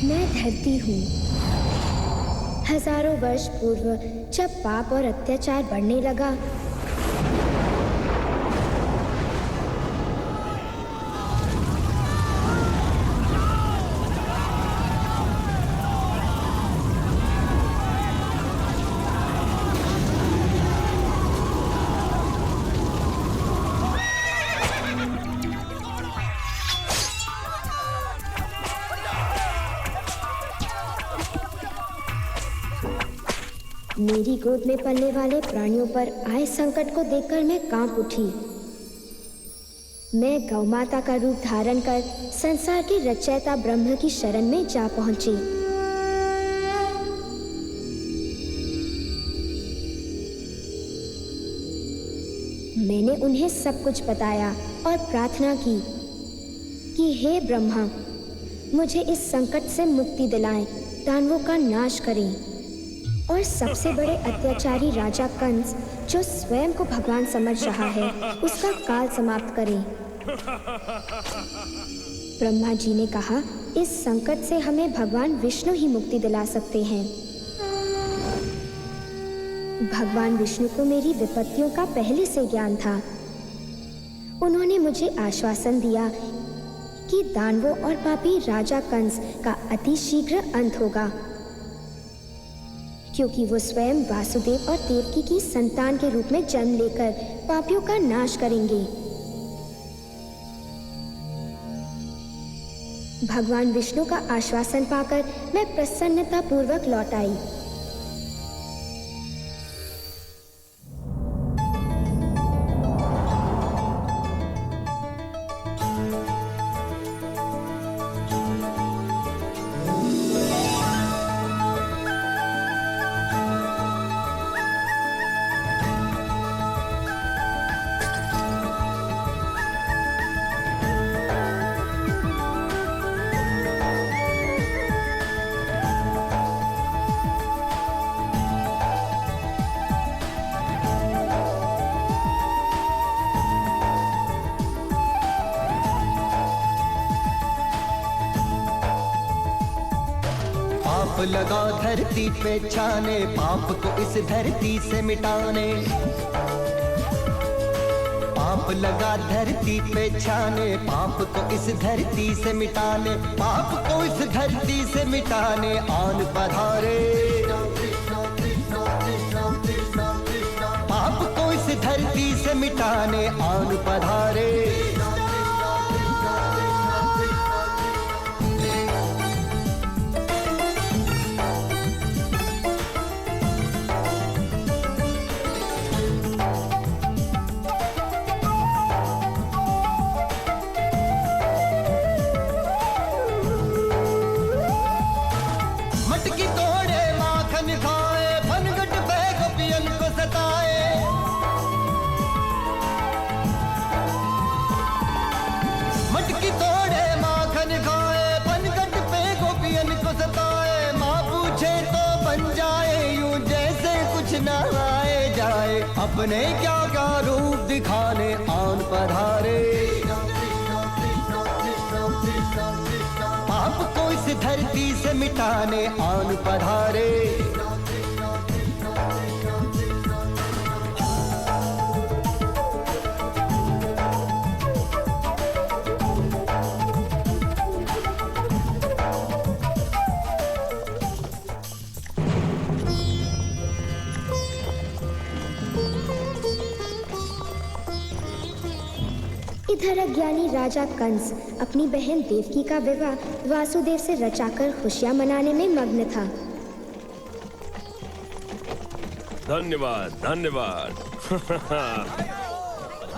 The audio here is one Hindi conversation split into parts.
मैं धरती हूँ। हजारों वर्ष पूर्व जब पाप और अत्याचार बढ़ने लगा, मेरी गोद में पलने वाले प्राणियों पर आए संकट को देखकर मैं कांप उठी। मैं गौमाता का रूप धारण कर संसार के रचयिता ब्रह्म की शरण में जा पहुंची। मैंने उन्हें सब कुछ बताया और प्रार्थना की कि हे ब्रह्मा, मुझे इस संकट से मुक्ति दिलाएं, दानवों का नाश करें और सबसे बड़े अत्याचारी राजा कंस, जो स्वयं को भगवान समझ रहा है, उसका काल समाप्त करें। ब्रह्मा जी ने कहा, इस संकट से हमें भगवान विष्णु ही मुक्ति दिला सकते हैं। भगवान विष्णु को मेरी विपत्तियों का पहले से ज्ञान था। उन्होंने मुझे आश्वासन दिया कि दानवों और पापी राजा कंस का अति शीघ्र अंत होगा, क्योंकि वो स्वयं वासुदेव और देवकी की संतान के रूप में जन्म लेकर पापियों का नाश करेंगे। भगवान विष्णु का आश्वासन पाकर मैं प्रसन्नता पूर्वक लौट आई। पाप लगा धरती पे छाने, पाप को इस धरती से मिटाने। पाप लगा धरती पे छाने, पाप को इस धरती से मिटाने। पाप को इस धरती से मिटाने आन पधारे। पाप को इस धरती से मिटाने आन पधारे। अपने क्या क्या रूप दिखाने आन पधारे। पाप को इस धरती से मिटाने आन पधारे। इधर अज्ञानी राजा कंस अपनी बहन देवकी का विवाह वासुदेव से रचाकर खुशियां मनाने में मग्न था। धन्यवाद धन्यवाद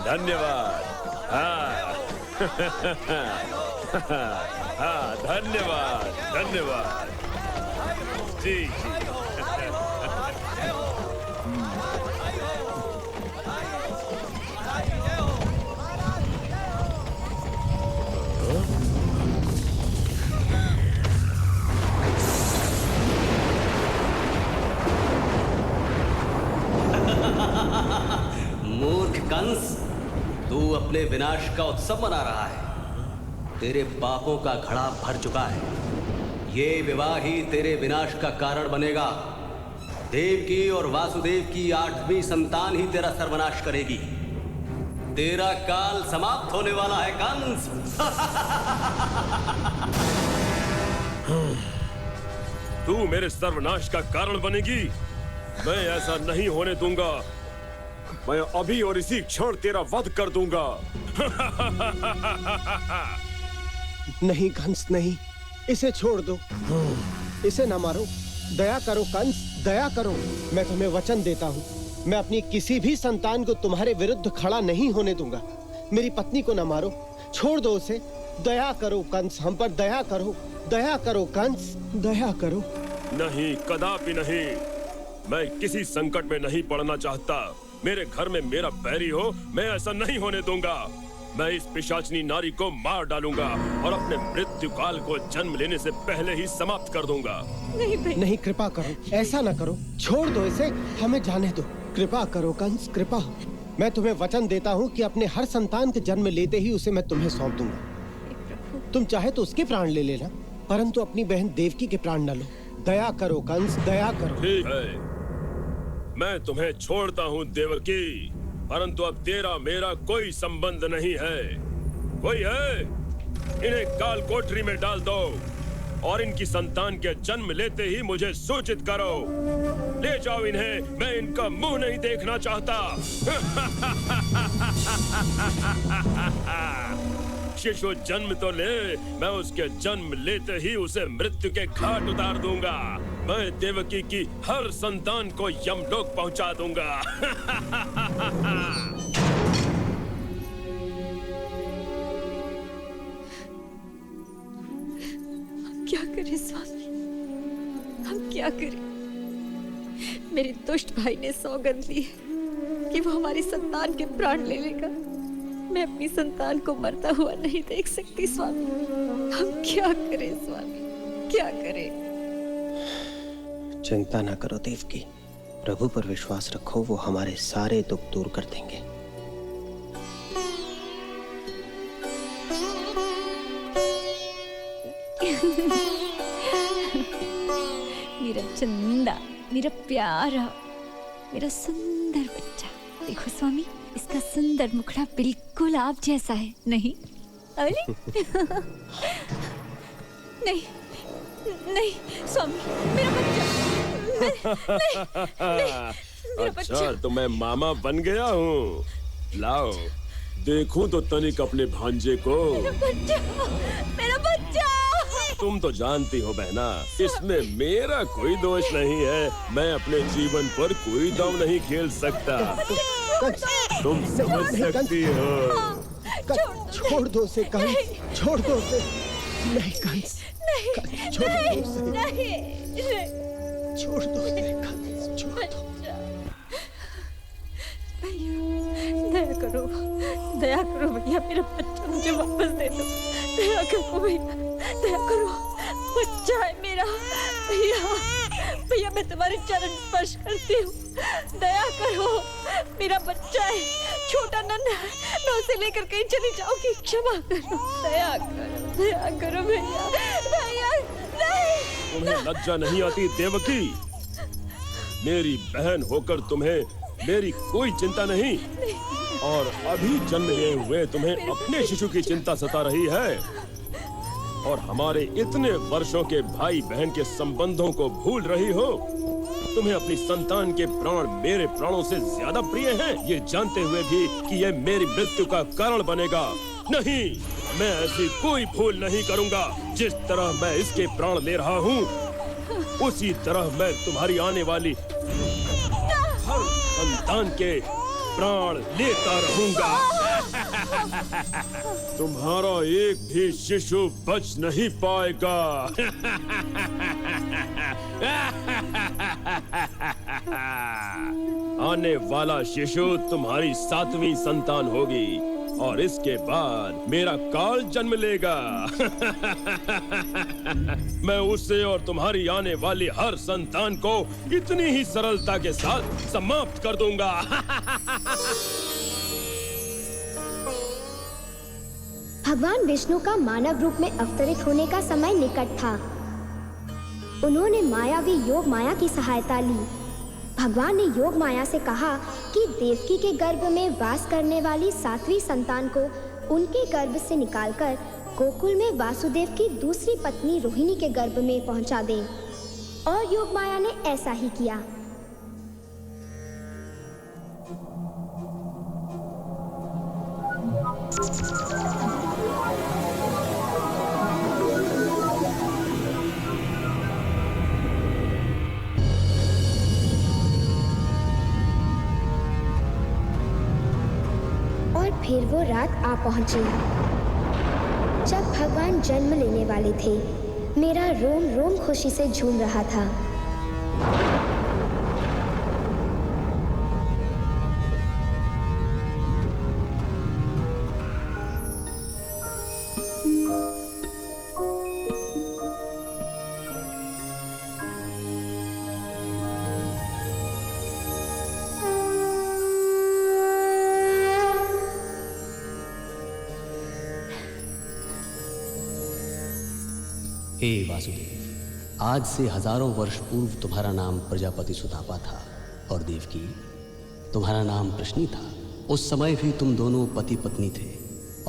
धन्यवाद। हाँ हाँ धन्यवाद धन्यवाद जी जी। मूर्ख कंस, तू अपने विनाश का उत्सव मना रहा है। तेरे पापों का घड़ा भर चुका है। ये विवाह ही तेरे विनाश का कारण बनेगा। देवकी और वासुदेव की 8वीं संतान ही तेरा सर्वनाश करेगी। तेरा काल समाप्त होने वाला है कंस। तू मेरे सर्वनाश का कारण बनेगी? मैं ऐसा नहीं होने दूंगा। मैं अभी और इसी क्षण तेरा वध कर दूंगा। नहीं कंस नहीं, इसे छोड़ दो, इसे ना मारो। दया करो कंस, दया करो। मैं तुम्हें वचन देता हूँ, मैं अपनी किसी भी संतान को तुम्हारे विरुद्ध खड़ा नहीं होने दूंगा। मेरी पत्नी को ना मारो, छोड़ दो उसे। दया करो कंस, हम पर दया करो, दया करो कंस, दया करो। नहीं, कदापि नहीं। मैं किसी संकट में नहीं पड़ना चाहता। मेरे घर में मेरा बैरी हो, मैं ऐसा नहीं होने दूंगा। मैं इस पिशाचिनी नारी को मार डालूंगा और अपने मृत्यु काल को जन्म लेने से पहले ही समाप्त कर दूंगा। नहीं, कृपा करो, ऐसा ना करो, छोड़ दो इसे, हमें जाने दो। कृपा करो कंस, कृपा। मैं तुम्हें वचन देता हूँ कि अपने हर संतान के जन्म लेते ही उसे मैं तुम्हें सौंप दूंगा। तुम चाहे तो उसके प्राण ले लेना, परंतु अपनी बहन देवकी के प्राण न लो। दया करो कंस, दया करो। ठीक है, मैं तुम्हें छोड़ता हूँ देवकी, परंतु अब तेरा मेरा कोई संबंध नहीं है। कोई है? इन्हें काल कोठरी में डाल दो और इनकी संतान के जन्म लेते ही मुझे सूचित करो। ले जाओ इन्हें, मैं इनका मुंह नहीं देखना चाहता। शिशु जन्म तो ले, मैं उसके जन्म लेते ही उसे मृत्यु के घाट उतार दूंगा। मैं देवकी की हर संतान को यमलोक पहुंचा दूंगा। क्या करें स्वामी, हम क्या करें? मेरे दुष्ट भाई ने सौगंध ली है कि वो हमारी संतान के प्राण ले लेगा। मैं अपनी संतान को मरता हुआ नहीं देख सकती स्वामी। हम क्या करें स्वामी, क्या करें? चिंता ना करो देवकी, प्रभु पर विश्वास रखो, वो हमारे सारे दुख दूर कर देंगे। मेरा चंदा, मेरा प्यारा, मेरा सुंदर बच्चा। देखो स्वामी, इसका सुंदर मुखड़ा बिल्कुल आप जैसा है। नहीं अरे नहीं नहीं स्वामी, मेरा बच्चा। नहीं, अच्छा, तो मैं मामा बन गया हूँ। लाओ देखूं तो तनिक अपने भांजे को। मेरा बच्चा। तुम तो जानती हो बहना, इसमें मेरा कोई दोष नहीं है। मैं अपने जीवन पर कोई दांव नहीं खेल सकता। तुम समझ सकती हो। छोड़ दो उसे कंस, छोड़ दो उसे। नहीं कंस, छोड़ दो उसे, छोड़ दो उसे कंस, छोड़ दो। दया करो, दया करो भैया, मेरा बच्चा मुझे वापस दे दो। दया करो भैया, दया करो, बच्चा है मेरा। भैया भैया, मैं तुम्हारे चरण स्पर्श करती हूँ। दया करो, मेरा बच्चा है, छोटा नन्हा है, मैं उसे लेकर कहीं चली जाऊंगी। क्षमा करो, दया करो भैया, भैया नहीं। तुम्हें लज्जा नहीं आती देवकी? मेरी बहन होकर तुम्हें मेरी कोई चिंता नहीं, और अभी जन्म लिए हुए तुम्हें अपने शिशु की चिंता सता रही है, और हमारे इतने वर्षों के भाई बहन के संबंधों को भूल रही हो। तुम्हें अपनी संतान के प्राण मेरे प्राणों से ज्यादा प्रिय हैं, ये जानते हुए भी कि ये मेरी मृत्यु का कारण बनेगा। नहीं, मैं ऐसी कोई भूल नहीं करूंगा। जिस तरह मैं इसके प्राण ले रहा हूँ, उसी तरह मैं तुम्हारी आने वाली हर संतान के प्राण लेता रहूंगा। तुम्हारा एक भी शिशु बच नहीं पाएगा। आने वाला शिशु तुम्हारी 7वीं संतान होगी, और इसके बाद मेरा काल जन्म लेगा। मैं उससे और तुम्हारी आने वाली हर संतान को इतनी ही सरलता के साथ समाप्त कर दूंगा। भगवान विष्णु का मानव रूप में अवतरित होने का समय निकट था। उन्होंने मायावी योग माया की सहायता ली। भगवान ने योग माया से कहा कि देवकी के गर्भ में वास करने वाली 7वीं संतान को उनके गर्भ से निकालकर गोकुल में वासुदेव की दूसरी पत्नी रोहिणी के गर्भ में पहुंचा दें। और योग माया ने ऐसा ही किया। और फिर वो रात आ पहुंची जब भगवान जन्म लेने वाले थे। मेरा रोम रोम खुशी से झूम रहा था। हे वासुदेव, आज से हजारों वर्ष पूर्व तुम्हारा नाम प्रजापति सुदामा था और देवकी तुम्हारा नाम प्रश्नी था। उस समय भी तुम दोनों पति पत्नी थे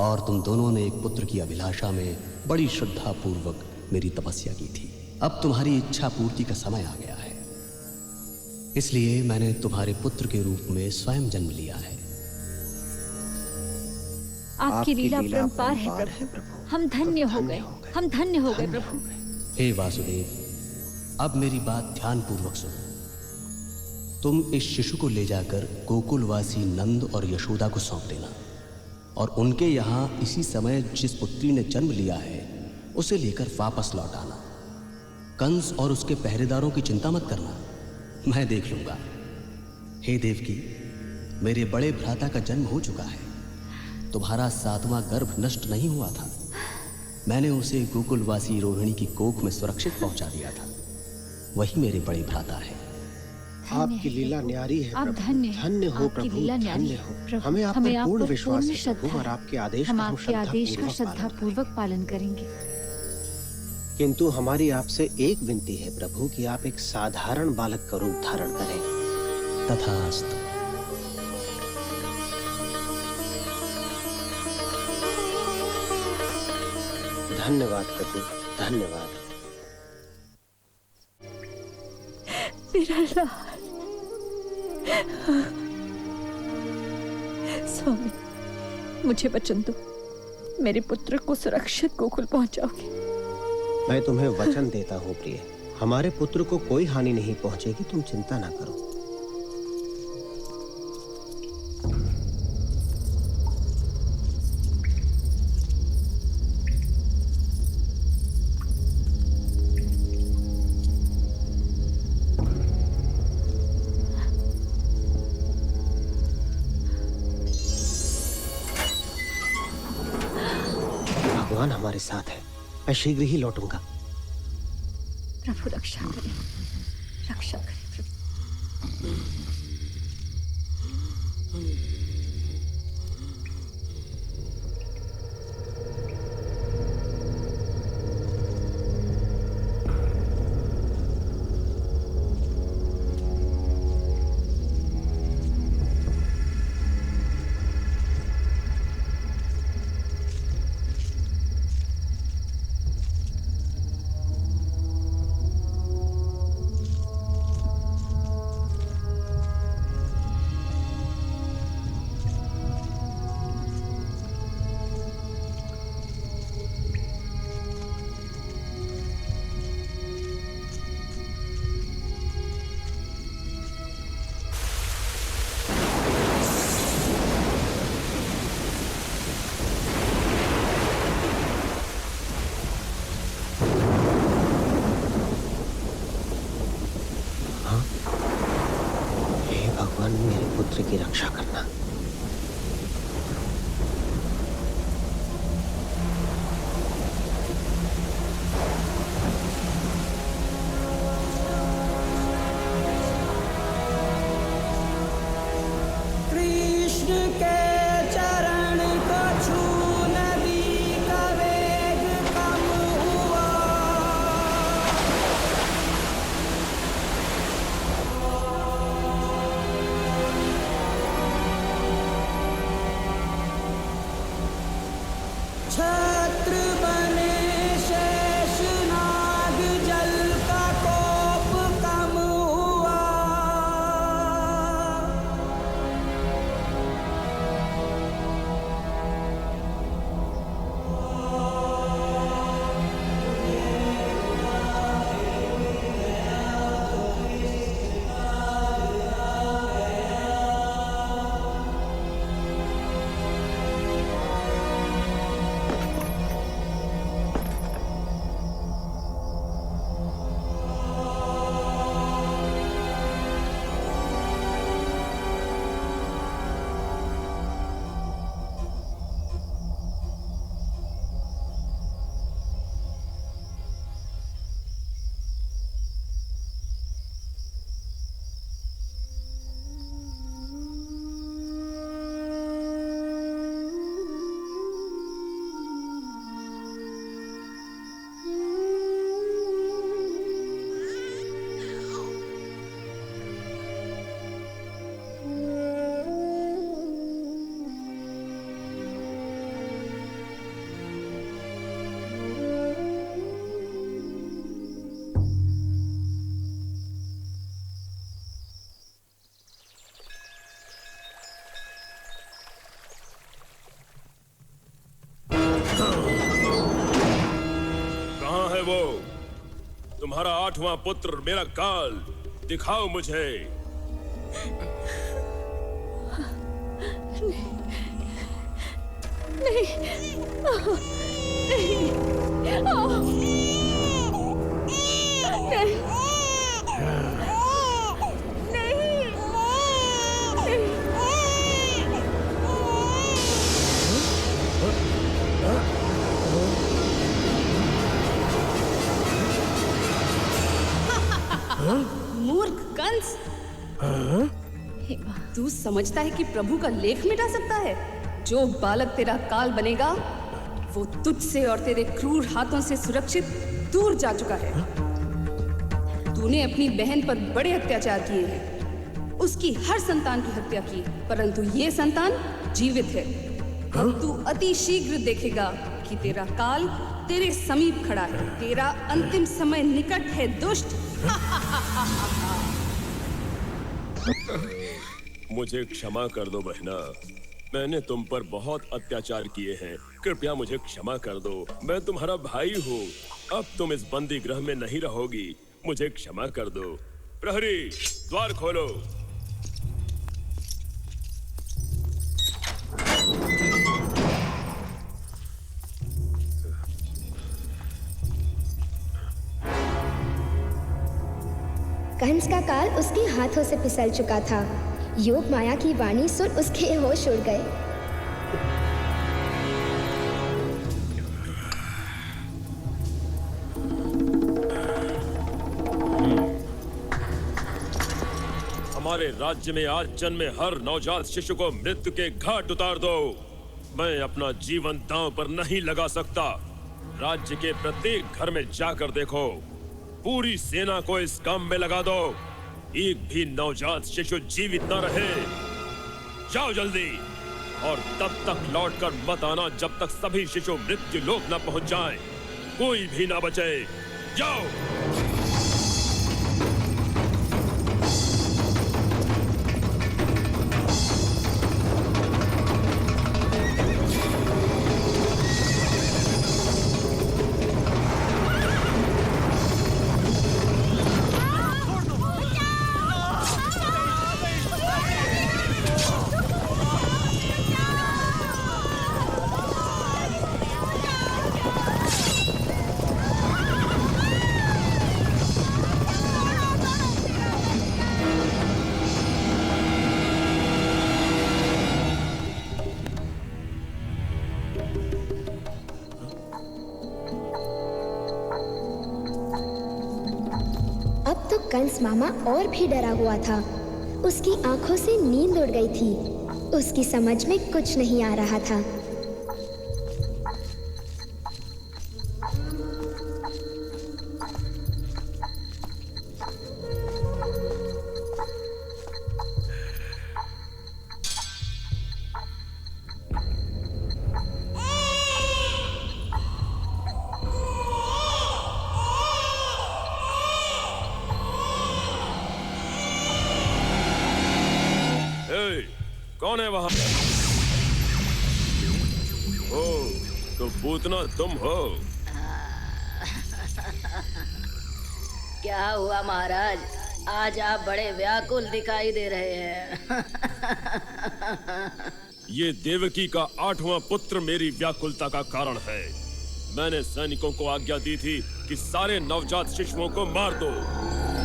और तुम दोनों ने एक पुत्र की अभिलाषा में बड़ी श्रद्धा पूर्वक मेरी तपस्या की थी। अब तुम्हारी इच्छा पूर्ति का समय आ गया है, इसलिए मैंने तुम्हारे पुत्र के रूप में स्वयं जन्म लिया है। आपकी लीला परंपार है प्रभु। हम धन्य हो गए, हम धन्य हो गए प्रभु। हे वासुदेव, अब मेरी बात ध्यान पूर्वक सुनो। तुम इस शिशु को ले जाकर गोकुलवासी नंद और यशोदा को सौंप देना और उनके यहाँ इसी समय जिस पुत्री ने जन्म लिया है उसे लेकर वापस लौट आना। कंस और उसके पहरेदारों की चिंता मत करना, मैं देख लूंगा। हे देवकी, मेरे बड़े भ्राता का जन्म हो चुका है। तुम्हारा 7वां गर्भ नष्ट नहीं हुआ था। मैंने उसे गोकुलवासी रोहिणी की कोख में सुरक्षित पहुंचा दिया था। वही मेरे बड़े भ्राता है। आपकी लीला न्यारी है आप प्रभु। धन्य हो प्रभु, धन्य हो। हमें आप पर पूर्ण विश्वास है प्रभु और आपके आदेश हम का आपके आदेश का श्रद्धा पूर्वक पालन करेंगे। किंतु हमारी आपसे एक विनती है प्रभु कि आप एक साधारण बालक का रूप धारण करें। तथास्तु। धन्यवाद प्रभु, धन्यवाद। मेरा लाल। स्वामी, मुझे वचन दो, मेरे पुत्र को सुरक्षित गोकुल पहुंचाओगे। मैं तुम्हें वचन देता हूँ प्रिय, हमारे पुत्र को कोई हानि नहीं पहुंचेगी, तुम चिंता ना करो। भगवान हमारे साथ है, मैं शीघ्र ही लौटूंगा। प्रभु रक्षा करें, रक्षा करें प्रभु। पुत्र की रक्षा करना। कृष्ण के चरण को छू नदी का वेग कम हुआ, वो? तुम्हारा 8वां पुत्र, मेरा काल, दिखाओ मुझे। मूर्ख कंस, तू समझता है कि प्रभु का लेख मिटा सकता है? जो बालक तेरा काल बनेगा वो तुझसे और तेरे क्रूर हाथों से सुरक्षित दूर जा चुका है। तूने अपनी बहन पर बड़े अत्याचार किए हैं, उसकी हर संतान की हत्या की, परंतु ये संतान जीवित है। अब तू अति शीघ्र देखेगा कि तेरा काल तेरे समीप खड़ा है। तेरा अंतिम समय निकट है दुष्ट। मुझे क्षमा कर दो बहना, मैंने तुम पर बहुत अत्याचार किए हैं, कृपया मुझे क्षमा कर दो। मैं तुम्हारा भाई हूँ, अब तुम इस बंदी गृह में नहीं रहोगी, मुझे क्षमा कर दो। प्रहरी, द्वार खोलो। कंस का काल उसके हाथों से फिसल चुका था। योग माया की वाणी सुन उसके होश उड़ गए। हमारे राज्य में आज जन्मे हर नवजात शिशु को मृत्यु के घाट उतार दो। मैं अपना जीवन दांव पर नहीं लगा सकता। राज्य के प्रत्येक घर में जाकर देखो, पूरी सेना को इस काम में लगा दो। एक भी नवजात शिशु जीवित न रहे। जाओ जल्दी, और तब तक लौटकर मत आना जब तक सभी शिशु मृत्यु लोक न पहुंच जाएं। कोई भी ना बचे। जाओ। कंस मामा और भी डरा हुआ था। उसकी आंखों से नींद उड़ गई थी। उसकी समझ में कुछ नहीं आ रहा था। कौन है वहां? ओ, तो पूतना तुम हो? क्या हुआ महाराज, आज आप बड़े व्याकुल दिखाई दे रहे हैं। ये देवकी का 8वां पुत्र मेरी व्याकुलता का कारण है। मैंने सैनिकों को आज्ञा दी थी कि सारे नवजात शिशुओं को मार दो,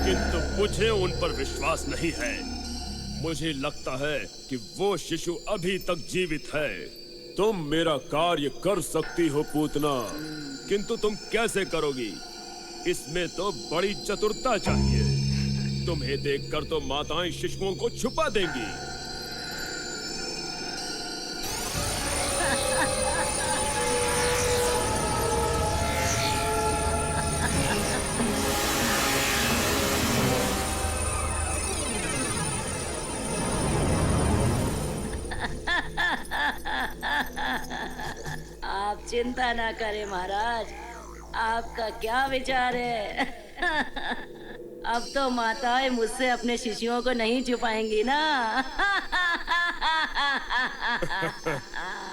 किंतु मुझे उन पर विश्वास नहीं है। मुझे लगता है कि वो शिशु अभी तक जीवित है। तुम मेरा कार्य कर सकती हो पूतना, किंतु तुम कैसे करोगी? इसमें तो बड़ी चतुरता चाहिए। तुम्हें देखकर तो माताएं शिशुओं को छुपा देंगी। आप चिंता ना करें महाराज, आपका क्या विचार है? अब तो माताएं मुझसे अपने शिशुओं को नहीं छुपाएंगी ना।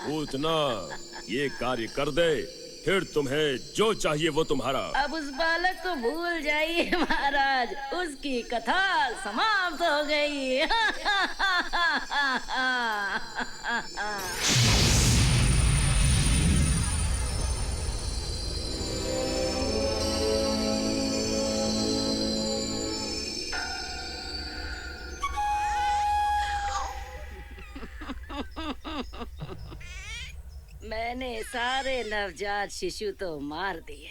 पूतना, ये कार्य कर दे फिर तुम्हें जो चाहिए वो तुम्हारा। अब उस बालक को भूल जाइए महाराज, उसकी कथा समाप्त हो गई। मैंने सारे नवजात शिशु तो मार दिए,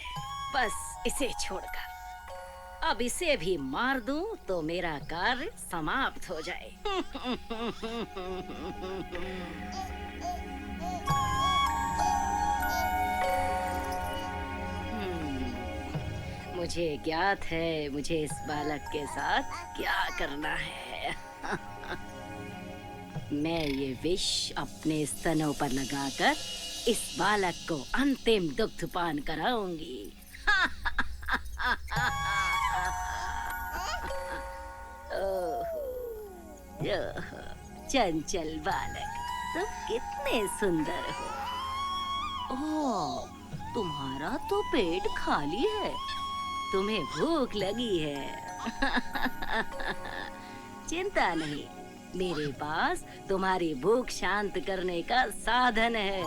बस इसे छोड़कर। अब इसे भी मार दूं तो मेरा कार्य समाप्त हो जाए। मुझे ज्ञात है मुझे इस बालक के साथ क्या करना है। मैं ये विष अपने स्तनों पर लगाकर इस बालक को अंतिम दुग्धपान कराऊंगी। चंचल बालक, तुम कितने सुंदर हो। ओह, तुम्हारा तो पेट खाली है, तुम्हें भूख लगी है। चिंता नहीं, मेरे पास तुम्हारी भूख शांत करने का साधन है।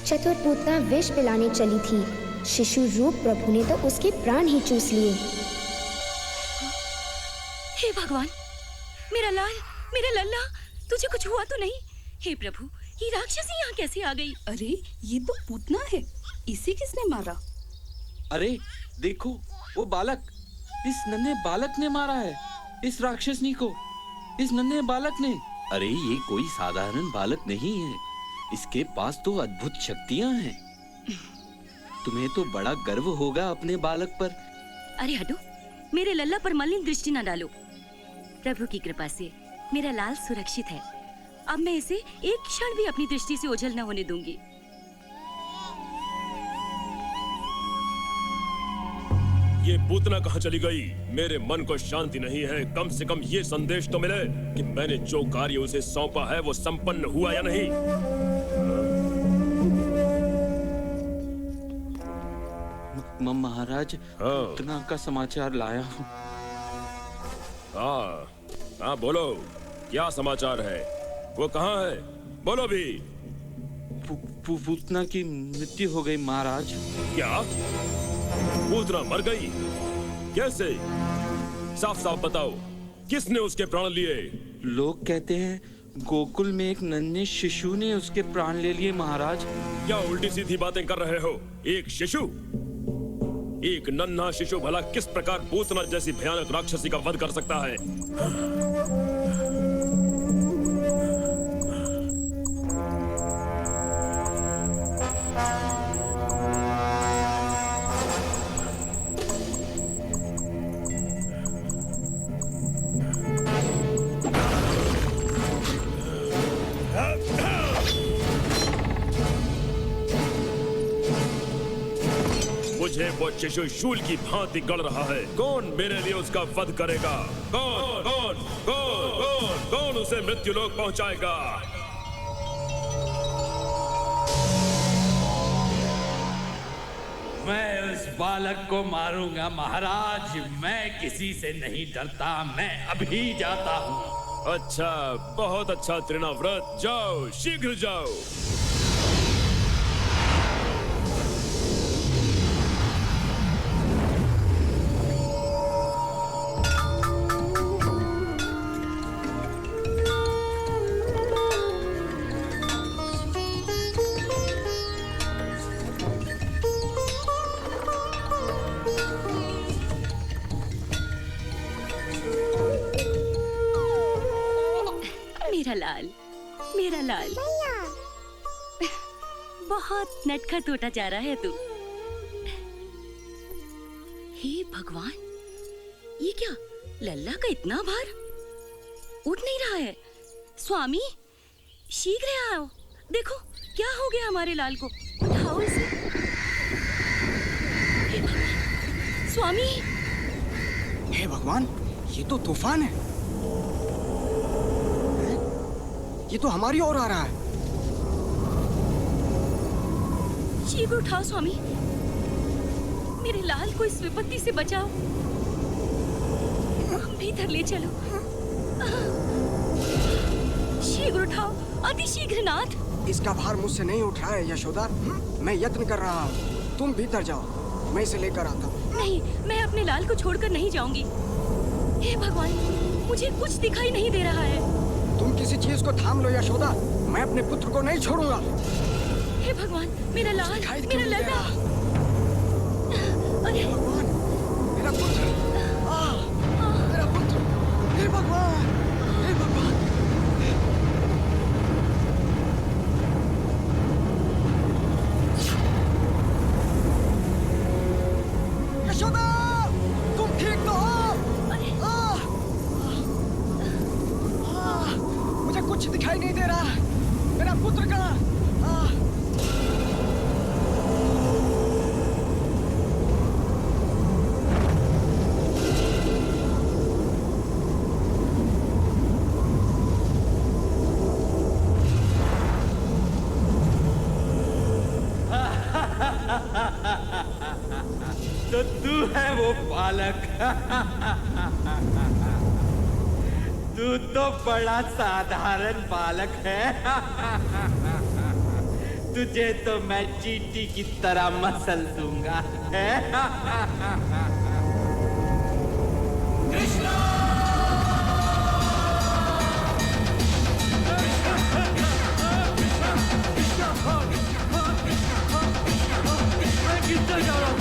चतुर पूतना विष पिलाने चली थी, शिशु रूप प्रभु ने तो उसके प्राण ही चूस लिए। हे भगवान, मेरा लाल, मेरा लल्ला, तुझे कुछ हुआ तो नहीं? हे प्रभु, ये राक्षसी यहाँ कैसे आ गई? अरे ये तो पूतना है, इसे किसने मारा? अरे देखो, वो बालक, इस नन्हे बालक ने मारा है इस राक्षसनी को, इस नन्हे बालक ने। अरे ये कोई साधारण बालक नहीं है, इसके पास तो अद्भुत शक्तियां हैं। तुम्हें तो बड़ा गर्व होगा अपने बालक पर। अरे हटो, मेरे लल्ला पर मलिन दृष्टि न डालो। प्रभु की कृपा से मेरा लाल सुरक्षित है। अब मैं इसे एक क्षण भी अपनी दृष्टि से ओझल न होने दूंगी। ये पूतना कहाँ चली गई? मेरे मन को शांति नहीं है। कम से कम ये संदेश तो मिले कि मैंने जो कार्य उसे सौंपा है वो संपन्न हुआ या नहीं। महाराज, पूतना का समाचार लाया हूँ। हाँ, बोलो, क्या समाचार है? वो कहाँ है? बोलो भी। पूतना की मृत्यु हो गई महाराज। क्या? पूतना मर गई? कैसे? साफ साफ बताओ, किसने उसके प्राण लिए? लोग कहते हैं गोकुल में एक नन्हे शिशु ने उसके प्राण ले लिए महाराज। क्या उल्टी सीधी बातें कर रहे हो? एक शिशु? एक नन्हा शिशु भला किस प्रकार पूतना जैसी भयानक राक्षसी का वध कर सकता है? मुझे वो शिशु शूल की भांति गड़ रहा है। कौन मेरे लिए उसका वध करेगा? कौन कौन कौन कौन कौन उसे मृत्यु लोक पहुंचाएगा? मैं उस बालक को मारूंगा महाराज। मैं किसी से नहीं डरता, मैं अभी जाता हूँ। अच्छा, बहुत अच्छा तृणाव्रत, जाओ शीघ्र जाओ। मेरा लाल, मेरा लाल, बहुत नटखट होता जा रहा है तू। हे भगवान, ये क्या, लल्ला का इतना भार, उठ नहीं रहा है। स्वामी, शीघ्र आओ, देखो क्या हो गया हमारे लाल को, उठाओ इसे। हे भगवान, स्वामी। हे भगवान, ये तो तूफान है। ये तो हमारी ओर आ रहा है। शीघ्र उठाओ स्वामी, मेरे लाल को इस विपत्ति से बचाओ, भीतर ले चलो। शीघ्र उठाओ, अति शीघ्र नाथ। इसका भार मुझसे नहीं उठ रहा है यशोदा, मैं यत्न कर रहा हूँ। तुम भीतर जाओ, मैं इसे लेकर आता हूँ। नहीं, मैं अपने लाल को छोड़कर नहीं जाऊंगी। हे भगवान, मुझे कुछ दिखाई नहीं दे रहा है। तुम किसी चीज को थाम लो यशोदा, मैं अपने पुत्र को नहीं छोड़ूंगा। हे भगवान, मेरा लाल, मेरा लल्ला। अरे भगवान, मेरा पुत्र, मेरा पुत्र, हे भगवान, हे भगवान। यशोदा, तुम ठीक तो हो? मुझे कुछ दिखाई नहीं दे रहा, मेरा पुत्र कहाँ? तो तू है वो बालक। तू तो बड़ा साधारण बालक है। तुझे तो मैं चींटी की तरह मसल दूंगा। कृष्णा! मैं किधर जा रहा हूँ?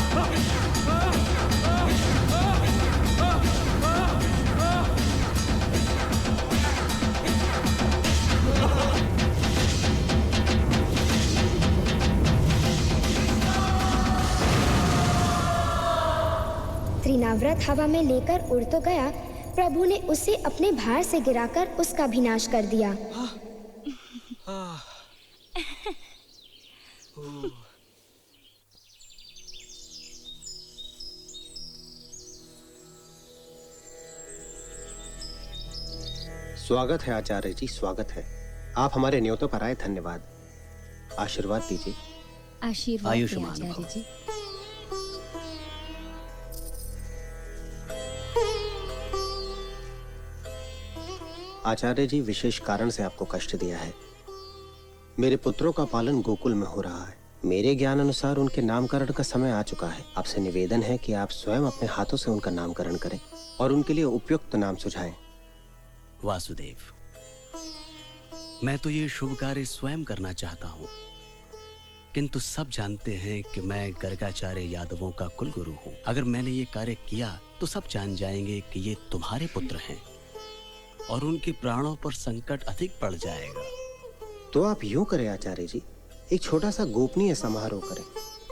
त्रिनाव्रत हवा में लेकर उड़ तो गया, प्रभु ने उसे अपने भार से गिराकर उसका विनाश कर दिया। स्वागत है आचार्य जी, स्वागत है। आप हमारे न्योतों पर आए, धन्यवाद। आशीर्वाद दीजिए। आशीर्वाद आयुष्मान आचार्य भव। जी। आचार्य जी, विशेष कारण से आपको कष्ट दिया है। मेरे पुत्रों का पालन गोकुल में हो रहा है। मेरे ज्ञान अनुसार उनके नामकरण का समय आ चुका है। आपसे निवेदन है कि आप स्वयं अपने हाथों से उनका नामकरण करें और उनके लिए उपयुक्त नाम सुझाएं। वासुदेव, मैं तो ये शुभ कार्य स्वयं करना चाहता हूँ, किंतु सब जानते हैं कि मैं गर्गाचार्य यादवों का कुलगुरु हूँ। अगर मैंने ये कार्य किया तो सब जान जाएंगे कि ये तुम्हारे पुत्र हैं और उनके प्राणों पर संकट अधिक पड़ जाएगा। तो आप यूं करें आचार्य जी, एक छोटा सा गोपनीय समारोह करें।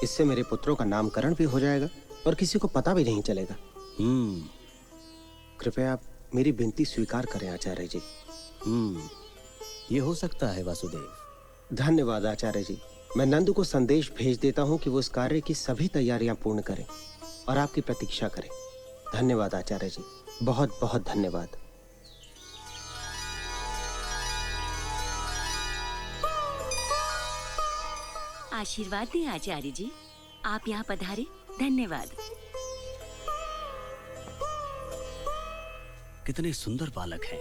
इससे मेरे पुत्रों का नामकरण भी हो जाएगा और किसी को पता भी नहीं चलेगा। कृपया आप मेरी विनती स्वीकार करें आचार्य जी। ये हो सकता है वासुदेव। धन्यवाद आचार्य जी। मैं नंद को संदेश भेज देता हूँ कि वो इस कार्य की सभी तैयारियां पूर्ण करें और आपकी प्रतीक्षा करें। धन्यवाद आचार्य जी, बहुत बहुत धन्यवाद। आशीर्वाद दें आचार्य जी, आप यहाँ पधारे, धन्यवाद। कितने सुंदर बालक हैं।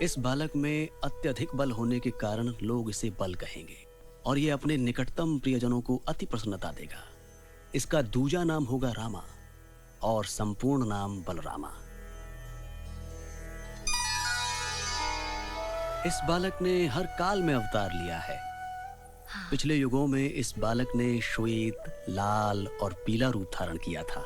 इस बालक में अत्यधिक बल होने के कारण लोग इसे बल कहेंगे और ये अपने निकटतम प्रियजनों को अति प्रसन्नता देगा। इसका दूजा नाम होगा रामा और संपूर्ण नाम बलरामा। इस बालक ने हर काल में अवतार लिया है। पिछले युगों में इस बालक ने श्वेत, लाल और पीला रूप धारण किया था।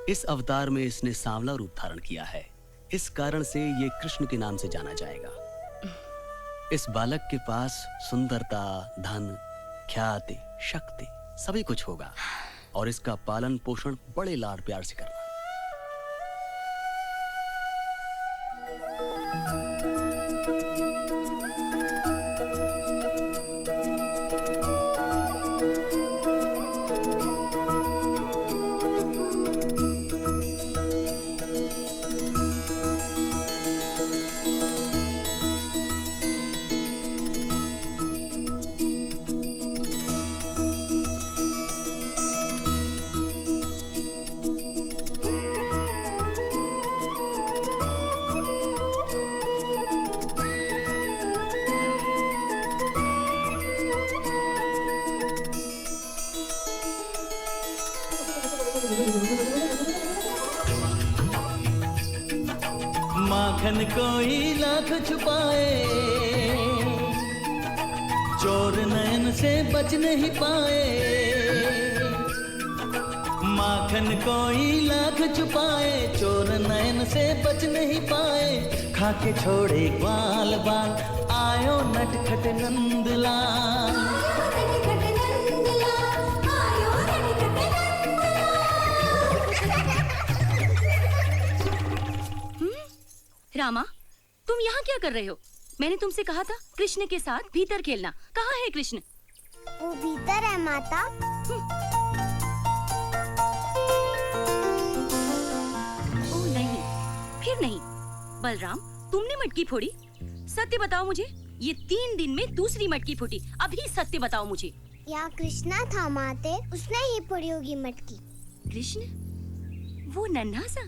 इस अवतार में इसने सांवला रूप धारण किया है। इस कारण से ये कृष्ण के नाम से जाना जाएगा। इस बालक के पास सुंदरता, धन, ख्याति, शक्ति सभी कुछ होगा और इसका पालन पोषण बड़े लाड प्यार से करना। माखन कोई लाख छुपाए, चोर नयन से बच नहीं पाए। माखन कोई लाख छुपाए, चोर नयन से बच नहीं पाए। खाके छोड़े ग्वाल बाल, आयो नटखट नंदलाल। रामा, तुम यहाँ क्या कर रहे हो? मैंने तुमसे कहा था कृष्ण के साथ भीतर खेलना। कहाँ है कृष्ण? वो भीतर है माता। ओह नहीं, फिर नहीं। बलराम, तुमने मटकी फोड़ी? सत्य बताओ मुझे। ये 3 दिन में दूसरी मटकी फूटी। अभी सत्य बताओ मुझे। यहाँ कृष्णा था माते, उसने ही फोड़ी होगी मटकी। कृष्ण? वो नन्हा सा?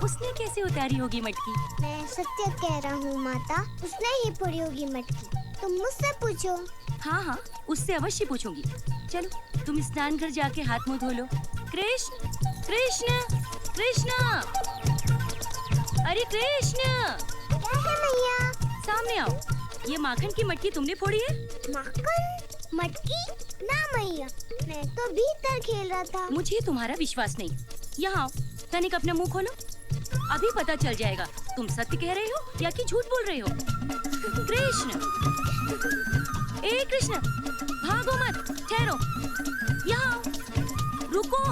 उसने कैसे उतारी होगी मटकी? मैं सत्य कह रहा हूँ माता, उसने ही फोड़ी होगी मटकी। तुम मुझसे पूछो। हाँ हाँ, उससे अवश्य पूछूंगी। चलो तुम स्नान घर जाके हाथ मुंह धो लो। कृष्ण, कृष्ण, कृष्ण, अरे कृष्ण! क्या है मैया? सामने आओ। ये माखन की मटकी तुमने फोड़ी है? माखन मटकी? ना मैया, मैं तो भीतर खेल रहा था। मुझे तुम्हारा विश्वास नहीं। यहाँ आओ, तनिक अपना मुंह खोलो। अभी पता चल जाएगा तुम सत्य कह रहे हो या कि झूठ बोल रहे हो। कृष्ण, ए कृष्ण, भागो मत, ठहरो, यहाँ आओ, रुको।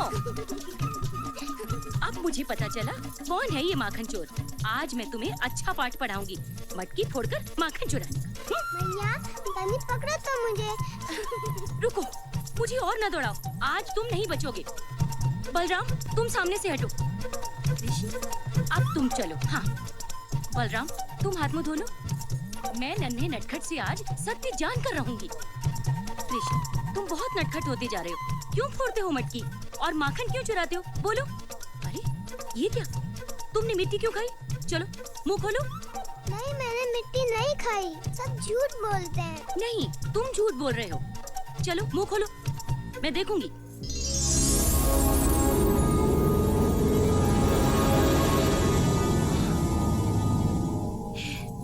अब मुझे पता चला कौन है ये माखन चोर। आज मैं तुम्हें अच्छा पाठ पढ़ाऊंगी, मटकी फोड़कर माखन चुराने का। मैया, तनी पकड़ो तो मुझे। रुको, मुझे और न दौड़ाओ, आज तुम नहीं बचोगे। बलराम, तुम सामने से हटो। कृष्ण, अब तुम चलो। हाँ, बलराम, तुम हाथ मुंह धो लो। मैं नन्हे नटखट से आज सत्य जान कर रहूंगी। कृष्ण, तुम बहुत नटखट होते जा रहे हो। क्यों फोड़ते हो मटकी और माखन क्यों चुराते हो? बोलो। अरे ये क्या, तुमने मिट्टी क्यों खाई? चलो मुंह खोलो। नहीं, मैंने मिट्टी नहीं खाई, सब झूठ बोलते हैं। नहीं, तुम झूठ बोल रहे हो। चलो मुंह खोलो, मैं देखूंगी।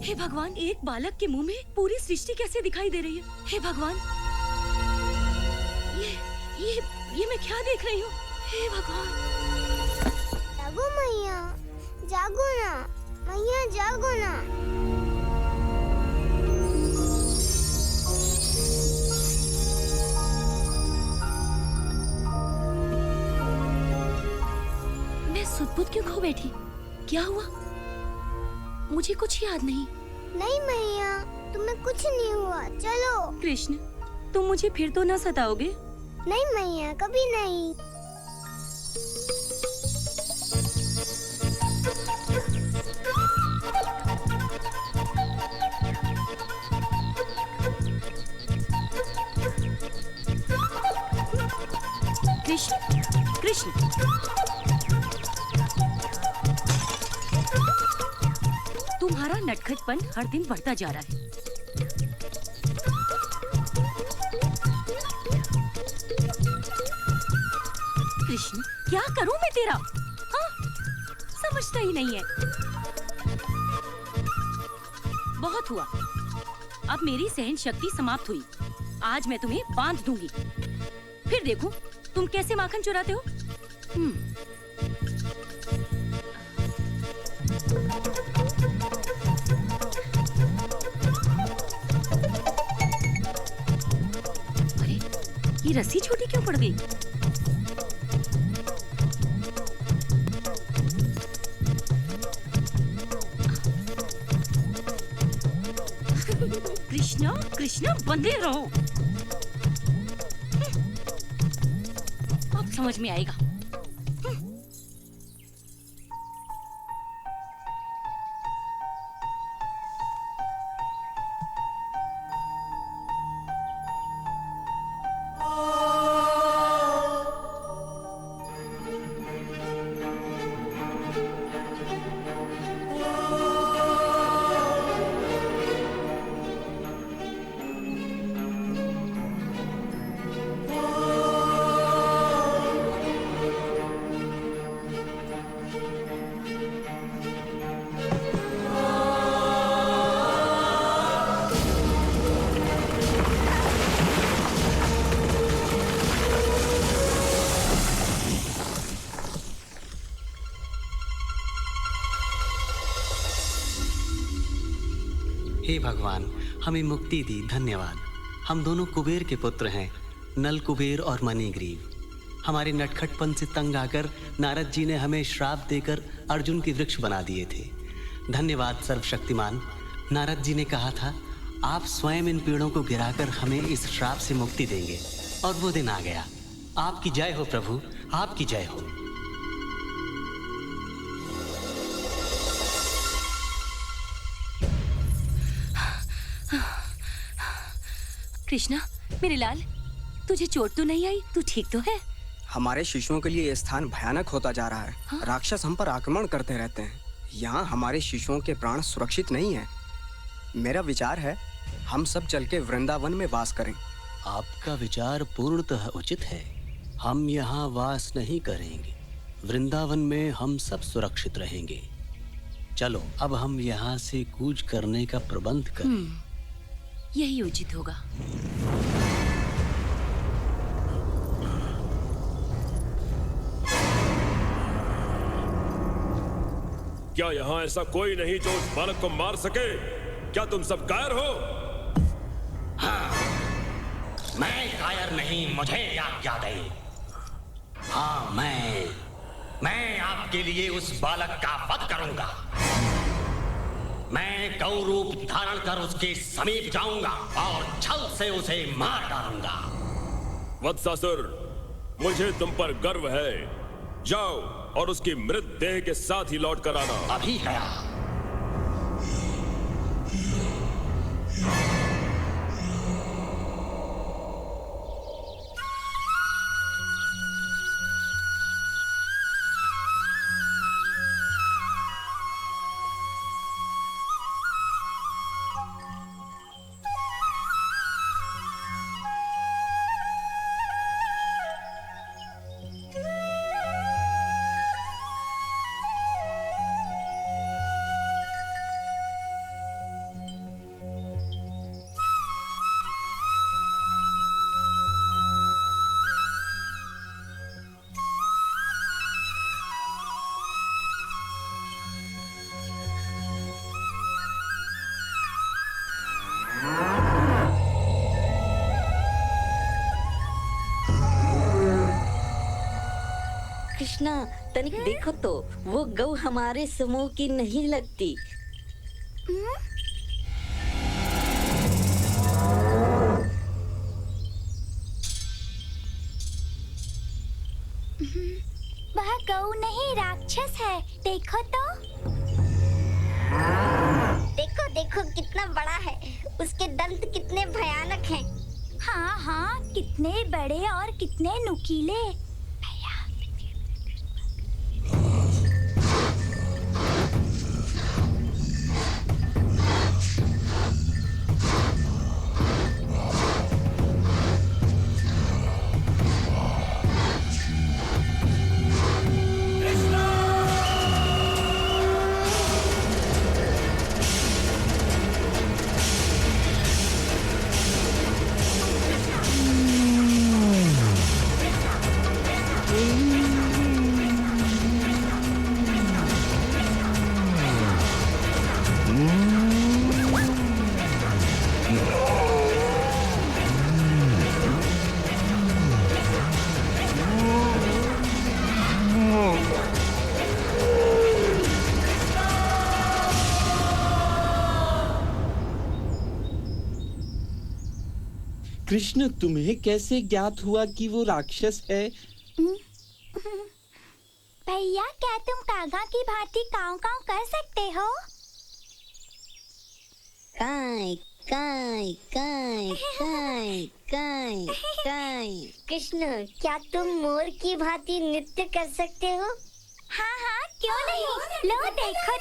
हे भगवान, एक बालक के मुंह में पूरी सृष्टि कैसे दिखाई दे रही है? हे भगवान, ये मैं क्या देख रही हूँ? हे भगवान! जागो मैया, जागो ना मैया, जागो ना। मैं सुध-बुध क्यों खो बैठी? क्या हुआ? मुझे कुछ याद नहीं। नहीं मैया, तुम्हें कुछ नहीं हुआ, चलो। कृष्ण, तुम मुझे फिर तो ना सताओगे? नहीं मैया, कभी नहीं। कृष्ण, कृष्ण, तुम्हारा का नटखटपन हर दिन बढ़ता जा रहा है। कृष्ण, क्या करूं मैं तेरा? हाँ? समझता ही नहीं है। बहुत हुआ, अब मेरी सहन शक्ति समाप्त हुई। आज मैं तुम्हें बांध दूंगी, फिर देखो तुम कैसे माखन चुराते हो। अरे, ये रस्सी छोटी क्यों पड़ गई? कृष्णा, कृष्णा, बंधे रहो। अब समझ में आएगा। हे भगवान, हमें मुक्ति दी, धन्यवाद। हम दोनों कुबेर के पुत्र हैं, नल कुबेर और मणिग्रीव। हमारे नटखटपन से तंग आकर नारद जी ने हमें श्राप देकर अर्जुन की वृक्ष बना दिए थे। धन्यवाद सर्वशक्तिमान। नारद जी ने कहा था आप स्वयं इन पेड़ों को गिराकर हमें इस श्राप से मुक्ति देंगे, और वो दिन आ गया। आपकी जय हो प्रभु, आपकी जय हो। कृष्णा, मेरे लाल, तुझे चोट तो नहीं आई? तू ठीक तो है? हमारे शिशुओं के लिए ये स्थान भयानक होता जा रहा है। हाँ? राक्षस हम पर आक्रमण करते रहते हैं। यहाँ हमारे शिशुओं के प्राण सुरक्षित नहीं है। मेरा विचार है हम सब चल के वृंदावन में वास करें। आपका विचार पूर्णतः उचित है। हम यहाँ वास नहीं करेंगे। वृंदावन में हम सब सुरक्षित रहेंगे। चलो अब हम यहाँ से कूच करने का प्रबंध करें। यही उचित होगा। क्या यहाँ ऐसा कोई नहीं जो उस बालक को मार सके? क्या तुम सब कायर हो? हाँ, मैं कायर नहीं, मुझे आज्ञा दे। हाँ, मैं आपके लिए उस बालक का वध करूंगा। मैं गौ रूप धारण कर उसके समीप जाऊंगा और छल से उसे मार डालूंगा। वत्सासुर, मुझे तुम पर गर्व है। जाओ और उसकी मृत देह के साथ ही लौट कर आना। अभी गया। कृष्णा, तनिक देखो तो, वो गौ हमारे समूह की नहीं लगती। वह गौ नहीं, राक्षस है। देखो तो। देखो देखो कितना बड़ा है। उसके दंत कितने भयानक हैं। हाँ हाँ, कितने बड़े और कितने नुकीले। कृष्ण, तुम्हें कैसे ज्ञात हुआ कि वो राक्षस है? भैया, क्या तुम कागा की भांति काव काव कर सकते हो? काय काय काय काय काय काय। कृष्ण, क्या तुम मोर की भांति नृत्य कर सकते हो? हाँ हाँ, क्यों नहीं, लो देखो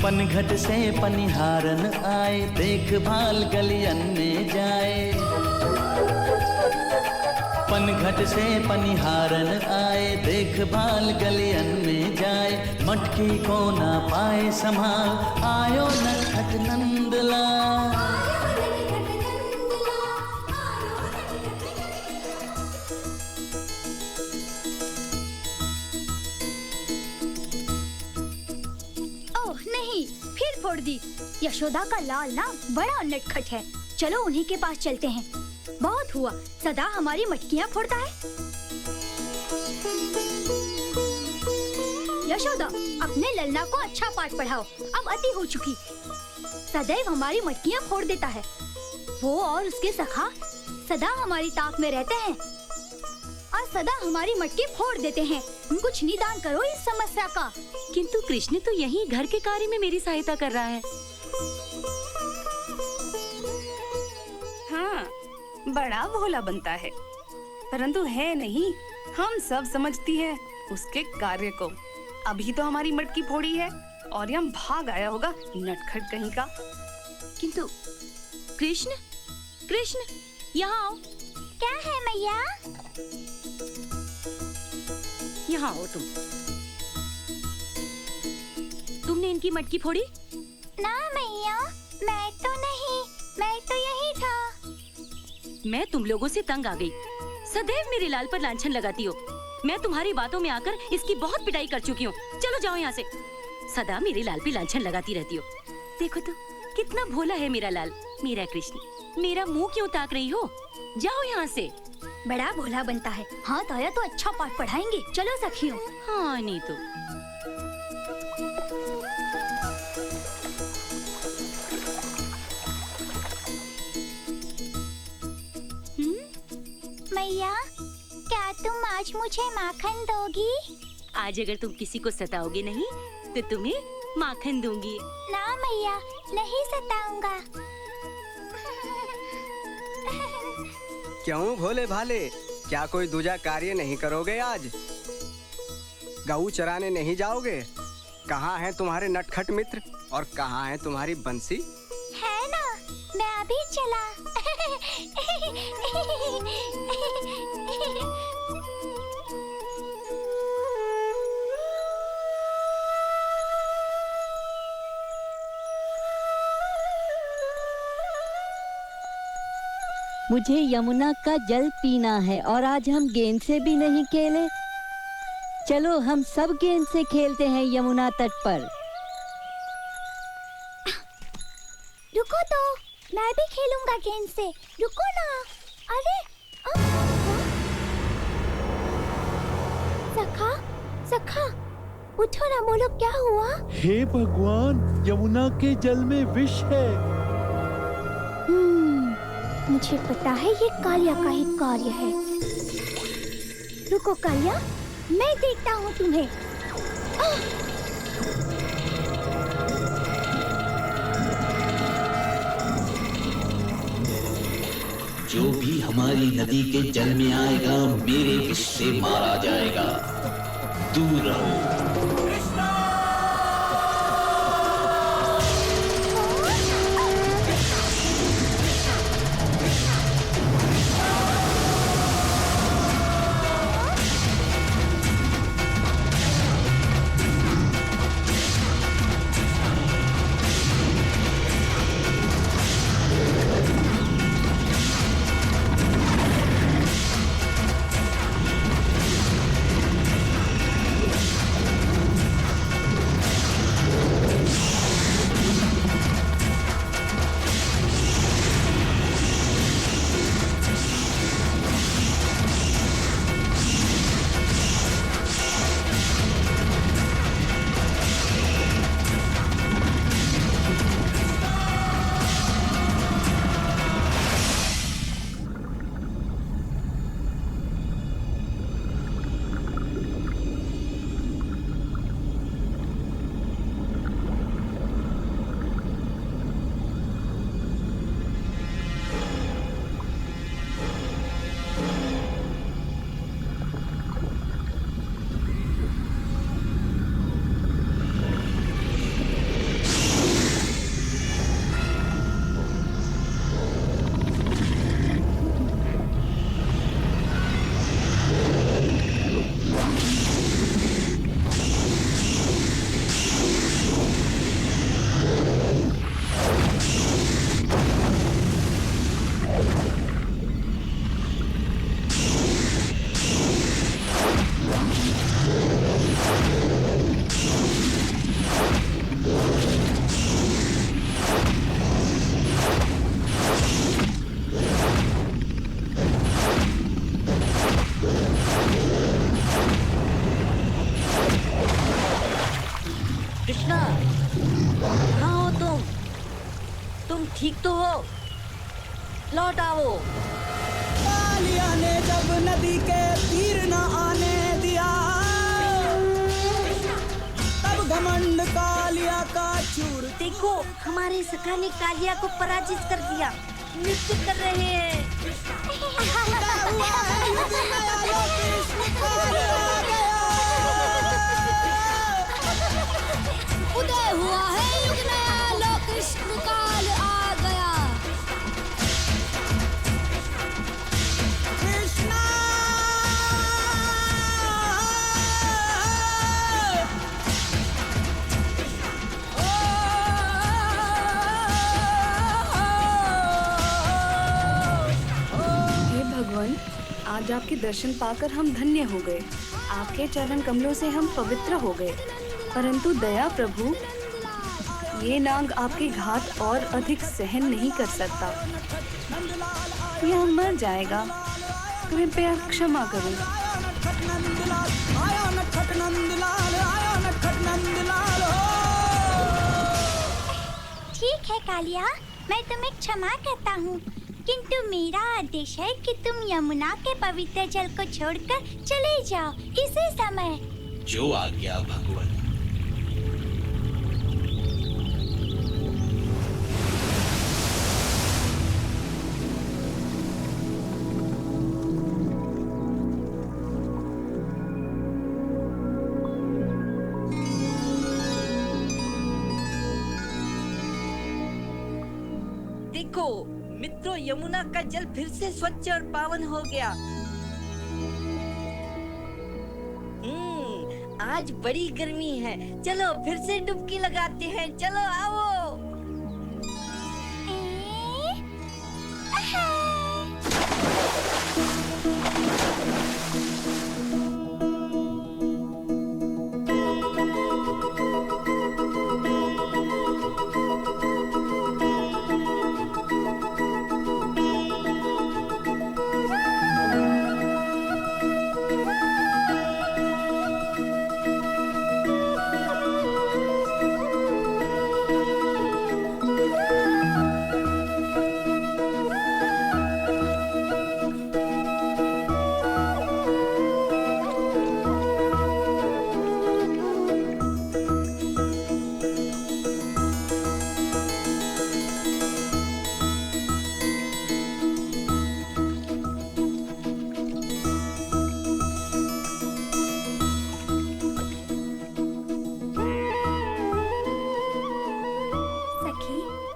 पनघट से पनिहारन आए, देखभाल गलियन में जाए। पनघट से पनिहारन आए, देखभाल गलियन में जाए। मटकी को ना पाए संभाल, आयो नटखट नंदलाल। नहीं, फिर फोड़ दी। यशोदा का लाल ना बड़ा नटखट है। चलो उन्हीं के पास चलते हैं। बहुत हुआ, सदा हमारी मटकियां फोड़ता है। यशोदा, अपने ललना को अच्छा पाठ पढ़ाओ, अब अति हो चुकी। सदैव हमारी मटकियां फोड़ देता है। वो और उसके सखा सदा हमारी ताक में रहते हैं और सदा हमारी मटकी फोड़ देते हैं। कुछ निदान करो इस समस्या का। किंतु कृष्ण तो यही घर के कार्य में मेरी सहायता कर रहा है। हाँ, बड़ा भोला बनता है, परंतु है नहीं। हम सब समझती है उसके कार्य को। अभी तो हमारी मटकी फोड़ी है और यहाँ भाग आया होगा नटखट कहीं का। किंतु कृष्ण, कृष्ण, यहाँ आओ। क्या है मैया? यहाँ आओ तुमने इनकी मटकी फोड़ी? ना मैया, मैं तो नहीं, मैं तो यही था। मैं तुम लोगों से तंग आ गई। सदैव मेरे लाल पर लांछन लगाती हो। मैं तुम्हारी बातों में आकर इसकी बहुत पिटाई कर चुकी हूँ। चलो जाओ यहाँ से। सदा मेरे लाल पे लांछन लगाती रहती हो। देखो तो कितना भोला है मेरा लाल, मेरा कृष्ण। मेरा मुंह क्यों ताक रही हो? जाओ यहाँ से। बड़ा भोला बनता है। हाँ ताया तो अच्छा पाठ पढ़ाएंगे। चलो सखियों। हाँ नहीं तो। मैया, क्या तुम आज मुझे माखन दोगी? आज अगर तुम किसी को सताओगे नहीं तो तुम्हें माखन दूंगी। ना मैया, नहीं सताऊंगा। क्यों भोले भाले, क्या कोई दूजा कार्य नहीं करोगे आज? गऊ चराने नहीं जाओगे? कहाँ हैं तुम्हारे नटखट मित्र और कहाँ है तुम्हारी बंसी? है ना, मैं अभी चला। मुझे यमुना का जल पीना है और आज हम गेंद से भी नहीं खेले। चलो हम सब गेंद से खेलते हैं यमुना तट पर। रुको तो, मैं भी खेलूंगा गेंद से। रुको ना। अरे सखा, सखा, उठो ना, बोलो क्या हुआ? हे भगवान, यमुना के जल में विष है। मुझे पता है ये कालिया का ही कार्य है। रुको कालिया, मैं देखता हूँ तुम्हें। जो भी हमारी नदी के जल में आएगा मेरे विष से मारा जाएगा। दूर रहो। कृष्णा, कहाँ हो तुम? तुम ठीक तो हो? लौट आओ। कालिया ने जब नदी के तीर न आने दिया, तब घमंड कालिया का चूर। देखो, हमारे सखा ने कालिया को पराजित कर दिया। नृत्य कर रहे हैं। उदय हुआ है युग नया, लो कृष्ण काल आ गया। कृष्णा हे भगवान, आज आपके दर्शन पाकर हम धन्य हो गए। आपके चरण कमलों से हम पवित्र हो गए। परंतु दया प्रभु, ये नाग आपके घात और अधिक सहन नहीं कर सकता। यह मर जाएगा। कृपया क्षमा करें। आया नटखट नंदलाल, आया नटखट नंदलाल हो। ठीक है कालिया, मैं तुम्हें क्षमा करता हूँ, किंतु मेरा आदेश है कि तुम यमुना के पवित्र जल को छोड़कर चले जाओ इसी समय। जो आज्ञा भगवान। देखो मित्रों, यमुना का जल फिर से स्वच्छ और पावन हो गया। आज बड़ी गर्मी है, चलो फिर से डुबकी लगाते हैं। चलो आओ।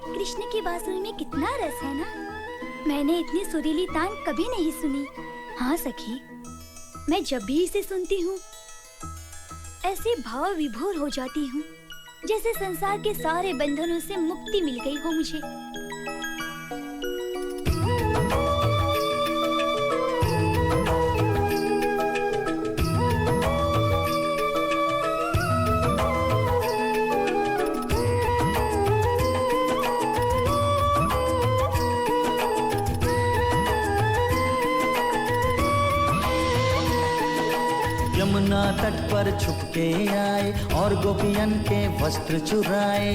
कृष्ण की बांसुरी में कितना रस है ना। मैंने इतनी सुरीली तान कभी नहीं सुनी। हाँ सखी, मैं जब भी इसे सुनती हूँ ऐसे भाव विभोर हो जाती हूँ, जैसे संसार के सारे बंधनों से मुक्ति मिल गई हो मुझे। यमुना तट पर छुप के आए और गोपियन के वस्त्र चुराए।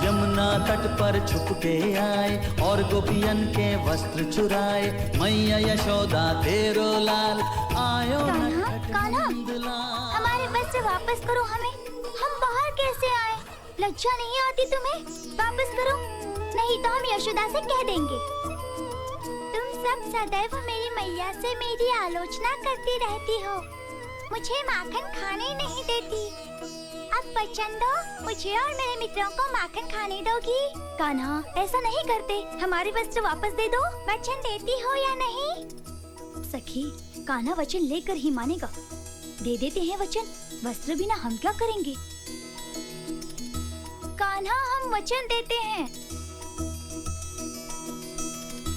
यमुना तट पर छुप के आए और गोपियन के वस्त्र चुराए। मैया यशोदा तेरो लाल आयो कान्हा, हमारे वस्त्र वापस करो हमें। हम बाहर कैसे आए? लज्जा नहीं आती तुम्हें? वापस करो, नहीं तो हम यशोदा से कह देंगे। तुम सब सदैव मेरी मैया से मेरी आलोचना करती रहती हो, मुझे माखन खाने नहीं देती। अब वचन दो, मुझे और मेरे मित्रों को माखन खाने दोगी? कान्हा, ऐसा नहीं करते, हमारे वस्त्र वापस दे दो। वचन देती हो या नहीं? सखी, कान्हा वचन लेकर ही मानेगा। दे देते हैं वचन, वस्त्र बिना हम क्या करेंगे? कान्हा, हम वचन देते हैं।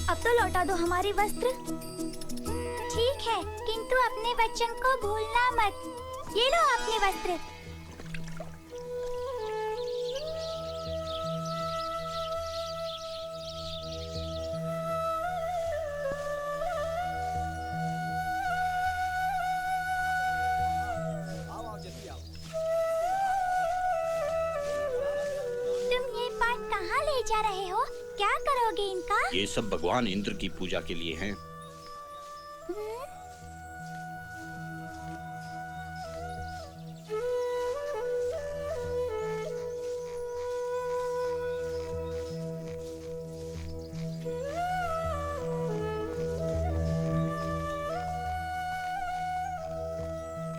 अब तो लौटा दो हमारे वस्त्र। ठीक है, किंतु अपने वचन को भूलना मत। ये लो अपने वस्त्र। जा रहे हो? क्या करोगे इनका? ये सब भगवान इंद्र की पूजा के लिए हैं।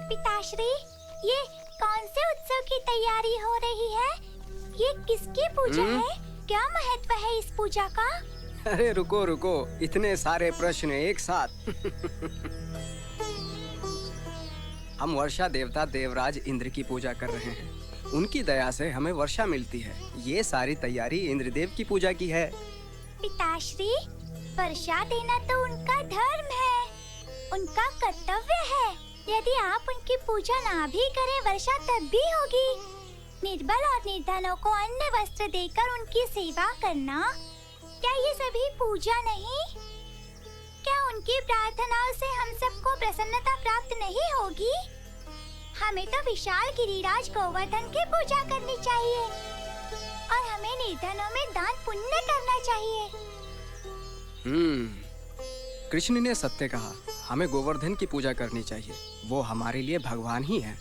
पिताश्री, ये कौन से उत्सव की तैयारी हो रही है? ये किसकी पूजा है? क्या महत्व है इस पूजा का? अरे रुको रुको, इतने सारे प्रश्न एक साथ। हम वर्षा देवता देवराज इंद्र की पूजा कर रहे हैं। उनकी दया से हमें वर्षा मिलती है। ये सारी तैयारी इंद्रदेव की पूजा की है। पिताश्री, वर्षा देना तो उनका धर्म है, उनका कर्तव्य है। यदि आप उनकी पूजा ना भी करें, वर्षा तब भी होगी। निर्बल और निर्धनों को अन्न वस्त्र देकर उनकी सेवा करना, क्या ये सभी पूजा नहीं? क्या उनकी प्रार्थनाओं से हम सबको प्रसन्नता प्राप्त नहीं होगी? हमें तो विशाल गिरिराज गोवर्धन की पूजा करनी चाहिए और हमें निर्धनों में दान पुण्य करना चाहिए। कृष्ण ने सत्य कहा, हमें गोवर्धन की पूजा करनी चाहिए। वो हमारे लिए भगवान ही हैं।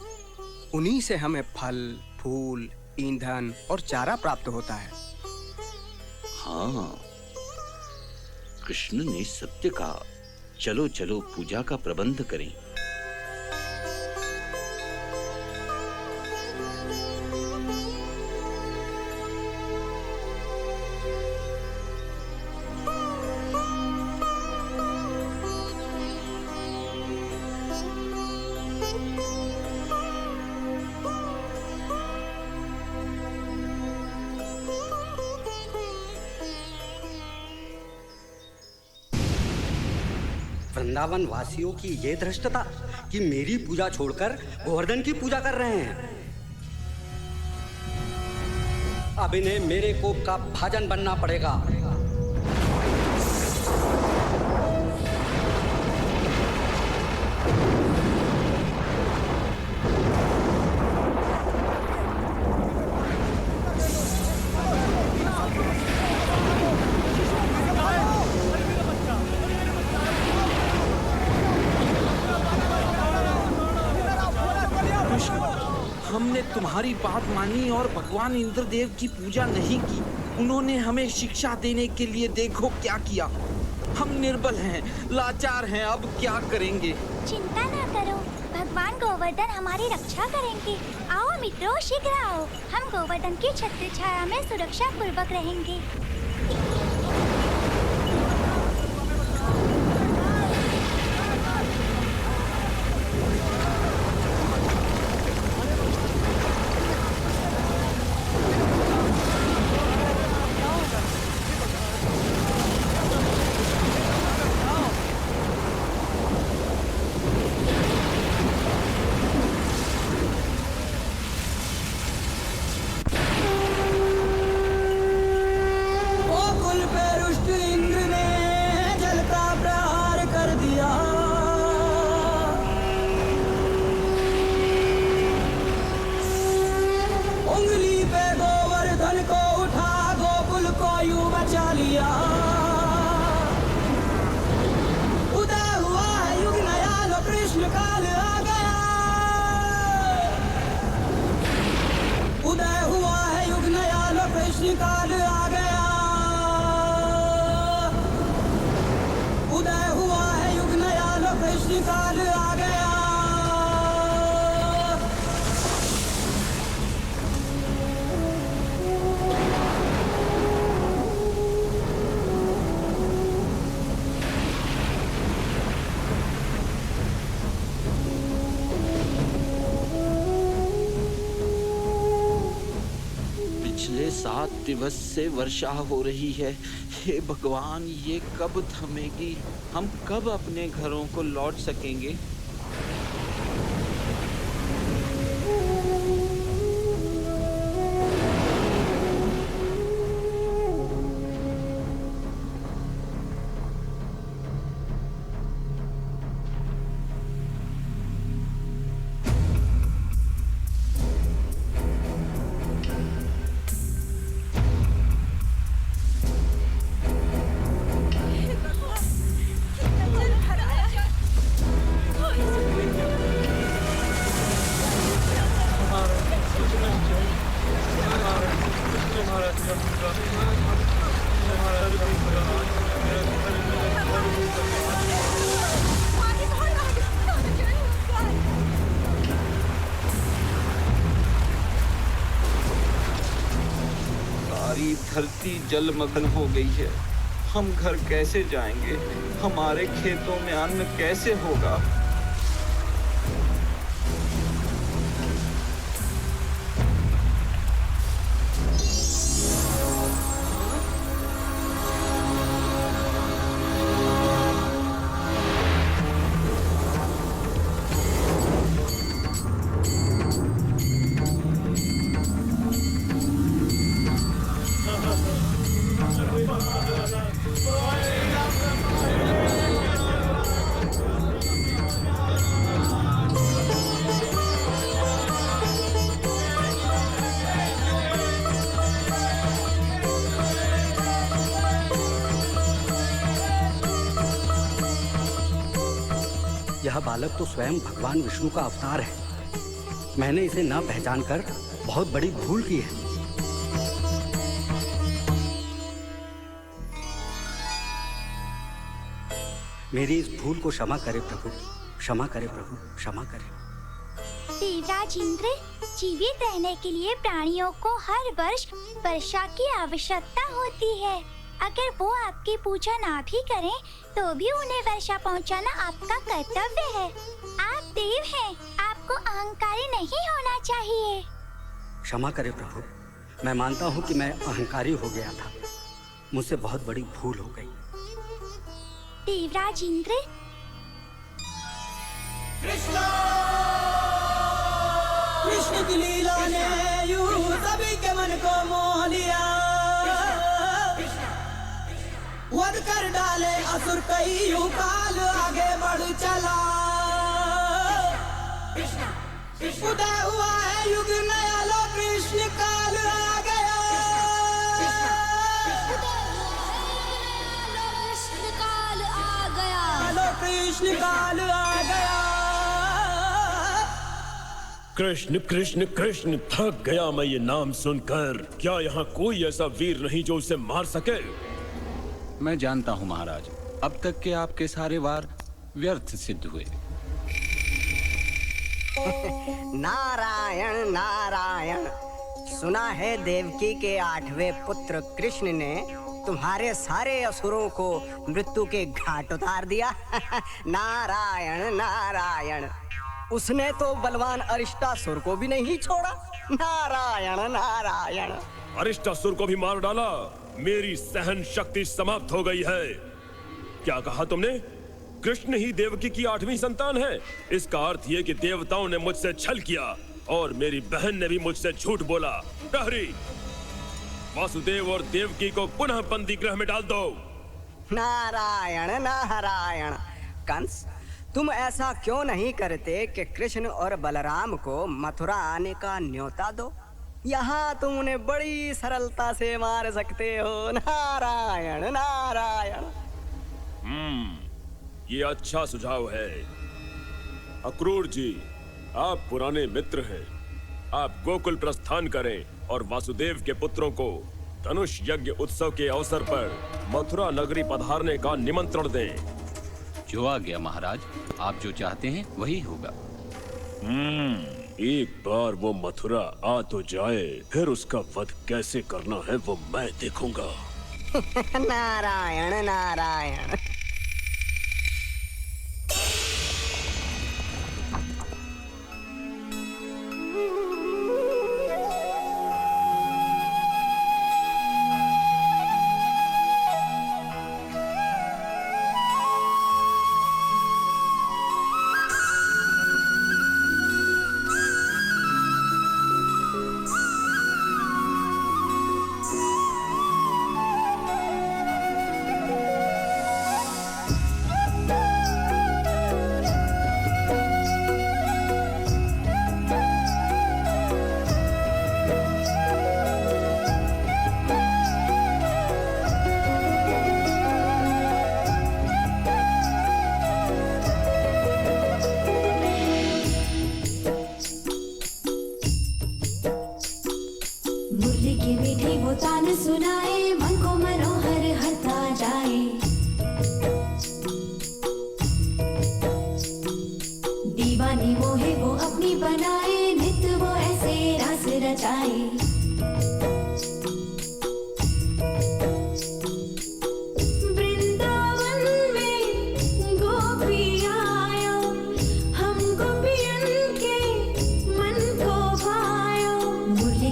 उन्हीं से हमें फल, फूल, ईंधन और चारा प्राप्त होता है। हाँ, कृष्ण ने सत्य कहा। चलो चलो पूजा का प्रबंध करें। वृंदावन वासियों की ये धृष्टता कि मेरी पूजा छोड़कर गोवर्धन की पूजा कर रहे हैं। अब इन्हें मेरे कोप का भाजन बनना पड़ेगा। हमने तुम्हारी बात मानी और भगवान इंद्रदेव की पूजा नहीं की। उन्होंने हमें शिक्षा देने के लिए देखो क्या किया। हम निर्बल हैं, लाचार हैं, अब क्या करेंगे? चिंता ना करो, भगवान गोवर्धन हमारी रक्षा करेंगे। आओ मित्रों, शीघ्र आओ। हम गोवर्धन की छत्र छाया में सुरक्षा पूर्वक रहेंगे। पिछले 7 दिवस से वर्षा हो रही है। हे भगवान, ये कब थमेगी? हम कब अपने घरों को लौट सकेंगे? धरती जलमग्न हो गई है। हम घर कैसे जाएंगे? हमारे खेतों में अन्न कैसे होगा? यह बालक तो स्वयं भगवान विष्णु का अवतार है। मैंने इसे न पहचान कर बहुत बड़ी भूल की है। मेरी इस भूल को क्षमा करे प्रभु, क्षमा करे प्रभु, क्षमा करे। देवराज इंद्र, जीवित रहने के लिए प्राणियों को हर वर्ष वर्षा की आवश्यकता होती है। अगर वो आपकी पूजा ना भी करें तो भी उन्हें वर्षा पहुंचाना आपका कर्तव्य है। आप देव हैं, आपको अहंकारी नहीं होना चाहिए। क्षमा करे प्रभु, मैं मानता हूँ कि मैं अहंकारी हो गया था। मुझसे बहुत बड़ी भूल हो गई। देवराज इंद्र, कृष्ण की लीला ने यूं सभी के मन को मोह लिया। वध कर डाले असुर कई, यूं काल आगे बढ़ चला। उदय हुआ है युग नया, लो कृष्ण काल आ गया। कृष्ण काल आ गया। लो कृष्ण काल आ गया। कृष्ण कृष्ण कृष्ण, थक गया मैं ये नाम सुनकर। क्या यहाँ कोई ऐसा वीर नहीं जो उसे मार सके? मैं जानता हूँ महाराज, अब तक के आपके सारे वार व्यर्थ सिद्ध हुए। नारायण नारायण। सुना है देवकी के 8वें पुत्र कृष्ण ने तुम्हारे सारे असुरों को मृत्यु के घाट उतार दिया। नारायण नारायण। उसने तो बलवान अरिष्टासुर को भी नहीं छोड़ा। नारायण नारायण। अरिष्टासुर को भी मार डाला। मेरी सहन शक्ति समाप्त हो गई है। क्या कहा तुमने? कृष्ण ही देवकी की 8वीं संतान है। इसका अर्थ ये कि देवताओं ने मुझसे छल किया और मेरी बहन ने भी मुझसे झूठ बोला। प्रहरी, वासुदेव और देवकी को पुनः बंदी गृह में डाल दो। नारायण नारायण। कंस, तुम ऐसा क्यों नहीं करते कि कृष्ण और बलराम को मथुरा आने का न्योता दो? यहाँ तुम उन्हें बड़ी सरलता से मार सकते हो। नारायण नारायण। ये अच्छा सुझाव है। अक्रूर जी, आप पुराने मित्र हैं। आप गोकुल प्रस्थान करें और वासुदेव के पुत्रों को धनुष यज्ञ उत्सव के अवसर पर मथुरा नगरी पधारने का निमंत्रण दें। जो आ गया महाराज, आप जो चाहते हैं वही होगा। एक बार वो मथुरा आ तो जाए, फिर उसका वध कैसे करना है वो मैं देखूंगा। नारायण नारायण।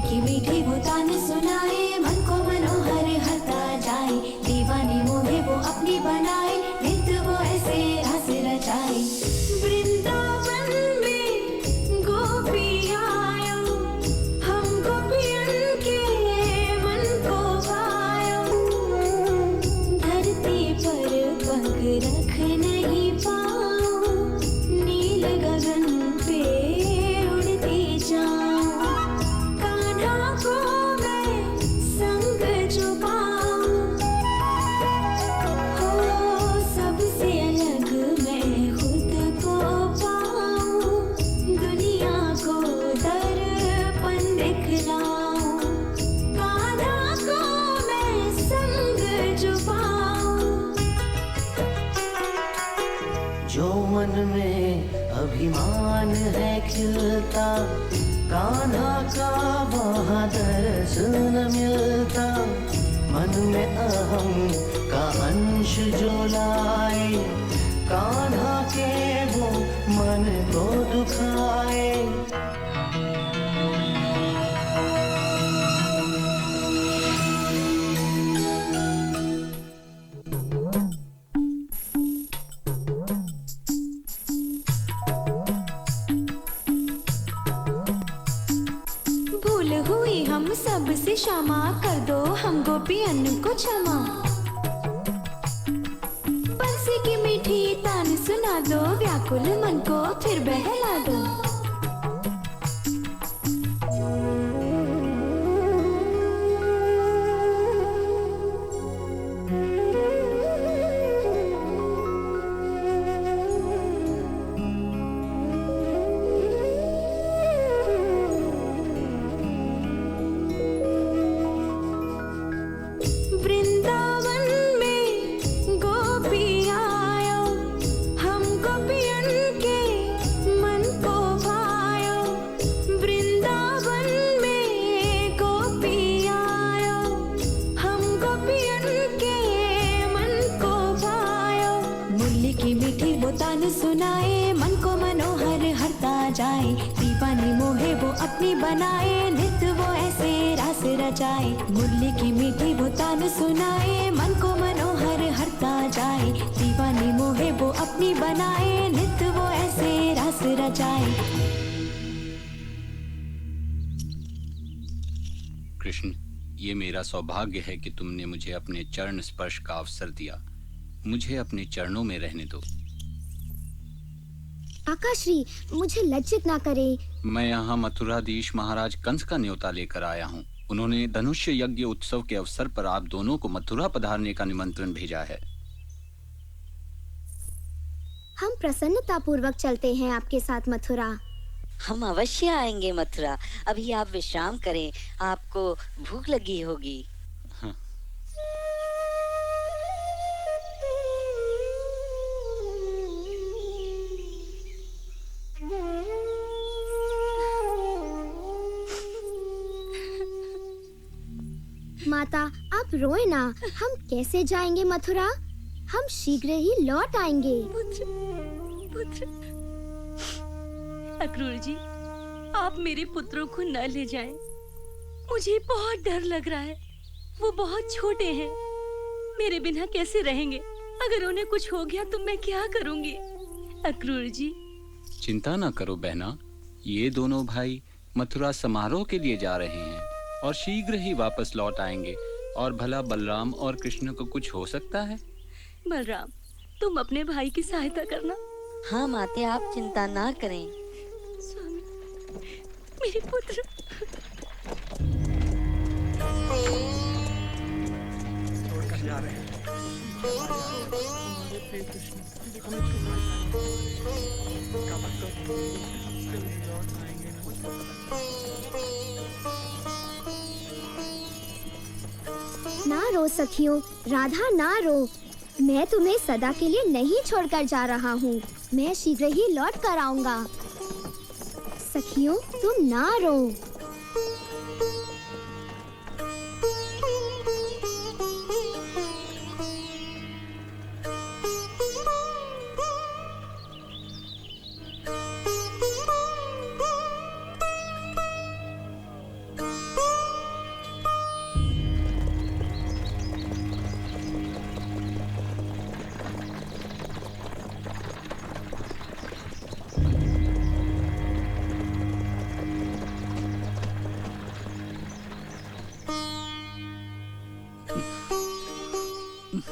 की मीठी वो तान सुनाए, मन को मनोहर हरता जाए, दीवानी मोहे वो अपनी बनाए, नित्य वो ऐसे रस रचाए। वृंदावन में गोपी आयो, हम गोपियन के मन को भायो, धरती पर पग रख नहीं पाऊं, नील गगन पे उड़ती जाऊं, कान्हा को मैं संग जो पाऊं, हो सबसे अलग मैं खुद को पाऊं, दुनिया को दर्पण दिखलाऊं, कान्हा को मैं संग जो पाऊं। जो मन में अभिमान है खिलता, कान्हा का वहाँ दर्शन मिलता, मन में अहम का अंश जो लाए, कान्हा के वो मन को दुखाए। भूल हुई हम सब से क्षमा कर दो, हम गोपियन को क्षमा। बंसी की मीठी तान सुना दो, व्याकुल मन को फिर बहला दो। वृंदावन में गोपी आयो, हम गोपियन के मन को भायो, वृंदावन में गोपी आयो, हम गोपियन के मन को भायो। मुरली की मीठी वो तान सुनाए, मन को मनोहर हरता जाए, दीवानी मोहे वो अपनी बनाए, नित्य वो ऐसे रास रचाए। मुरली की मीठी वो तान सुनाए, मन को मनोहर हरता जाए, दीवानी मोहे वो अपनी बनाए, नित्य वो ऐसे रास रचाए। कृष्ण, ये मेरा सौभाग्य है कि तुमने मुझे अपने चरण स्पर्श का अवसर दिया। मुझे अपने चरणों में रहने दो। आकाश्री, मुझे लज्जित ना करे। मैं यहाँ मथुराधीश महाराज कंस का न्योता लेकर आया हूँ। उन्होंने धनुष्य यज्ञ उत्सव के अवसर पर आप दोनों को मथुरा पधारने का निमंत्रण भेजा है। हम प्रसन्नतापूर्वक चलते हैं आपके साथ मथुरा। हम अवश्य आएंगे मथुरा। अभी आप विश्राम करें, आपको भूख लगी होगी। माता, आप रोए ना। हम कैसे जाएंगे मथुरा? हम शीघ्र ही लौट आएंगे। पुत्र, अक्रूर जी, आप मेरे पुत्रों को न ले जाएं। मुझे बहुत डर लग रहा है। वो बहुत छोटे हैं, मेरे बिना कैसे रहेंगे? अगर उन्हें कुछ हो गया तो मैं क्या करूंगी? अक्रूर जी। चिंता ना करो बहना, ये दोनों भाई मथुरा समारोह के लिए जा रहे हैं और शीघ्र ही वापस लौट आएंगे। और भला बलराम और कृष्ण को कुछ हो सकता है? बलराम, तुम अपने भाई की सहायता करना। हाँ माते, आप चिंता ना करें। स्वामी, मेरे पुत्र। जा रहे हैं। ना रो सखियों, राधा ना रो। मैं तुम्हें सदा के लिए नहीं छोड़कर जा रहा हूँ। मैं शीघ्र ही लौट कर आऊंगा। सखियों, तुम ना रो।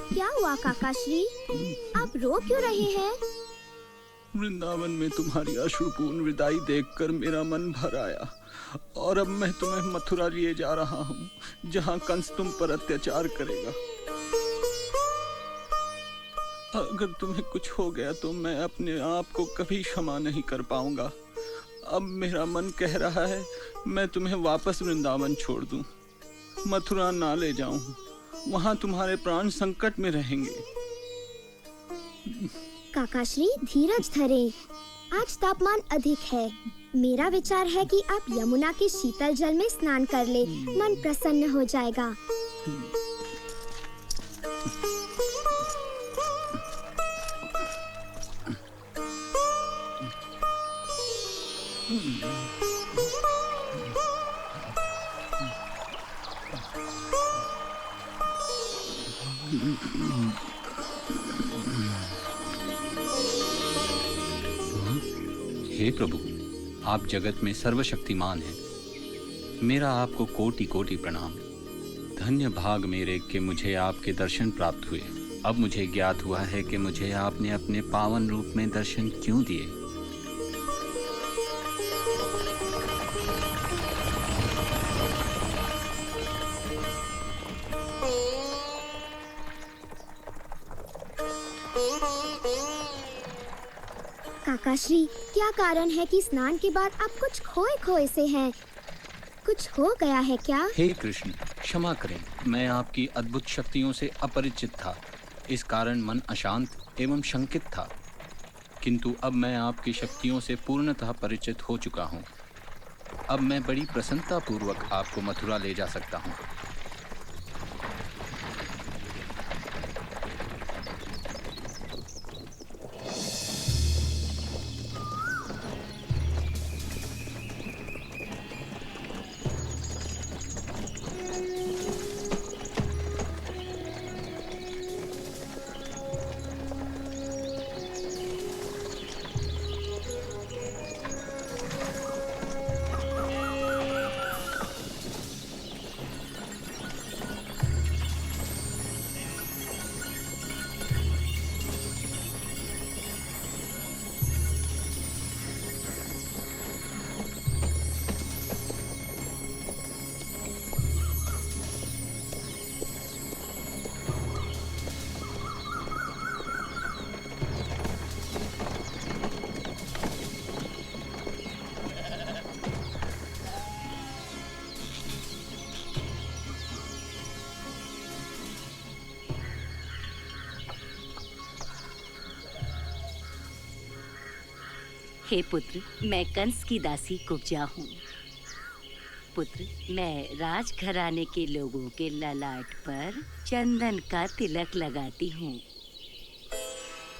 क्या हुआ काकाश्री? आप रो क्यों रहे हैं? वृंदावन में तुम्हारी अश्रुपूर्ण विदाई देखकर मेरा मन भर आया और अब मैं तुम्हें मथुरा लिए जा रहा हूँ, जहाँ कंस तुम पर अत्याचार करेगा। अगर तुम्हें कुछ हो गया तो मैं अपने आप को कभी क्षमा नहीं कर पाऊंगा। अब मेरा मन कह रहा है मैं तुम्हें वापस वृंदावन छोड़ दूं, मथुरा ना ले जाऊं, वहां तुम्हारे प्राण संकट में रहेंगे। काकाश्री धीरज धरें, आज तापमान अधिक है। मेरा विचार है कि आप यमुना के शीतल जल में स्नान कर ले, मन प्रसन्न हो जाएगा। हे प्रभु, आप जगत में सर्वशक्तिमान हैं। मेरा आपको कोटि कोटि प्रणाम। धन्य भाग मेरे कि मुझे आपके दर्शन प्राप्त हुए। अब मुझे ज्ञात हुआ है कि मुझे आपने अपने पावन रूप में दर्शन क्यों दिए। काकाश्री, क्या कारण है कि स्नान के बाद आप कुछ खोए खोए से हैं? कुछ हो गया है क्या? हे कृष्ण, क्षमा करें, मैं आपकी अद्भुत शक्तियों से अपरिचित था, इस कारण मन अशांत एवं शंकित था। किंतु अब मैं आपकी शक्तियों से पूर्णतः परिचित हो चुका हूँ। अब मैं बड़ी प्रसन्नता पूर्वक आपको मथुरा ले जा सकता हूँ। हे पुत्र, मैं कंस की दासी कुब्जा हूँ। पुत्र, मैं राजघराने के लोगों के ललाट पर चंदन का तिलक लगाती हूँ।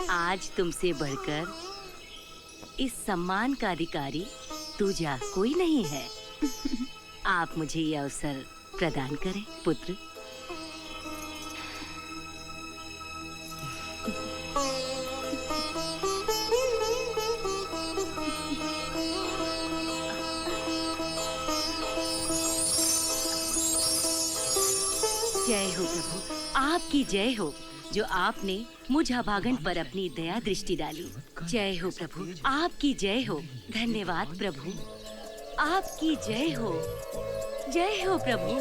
आज तुमसे बढ़कर इस सम्मान का अधिकारी दूजा कोई नहीं है। आप मुझे यह अवसर प्रदान करें पुत्र। जय हो प्रभु, आपकी जय हो, जो आपने मुझ अभागन पर अपनी दया दृष्टि डाली। जय हो प्रभु, आपकी जय हो। धन्यवाद प्रभु, आपकी जय हो। जय हो प्रभु,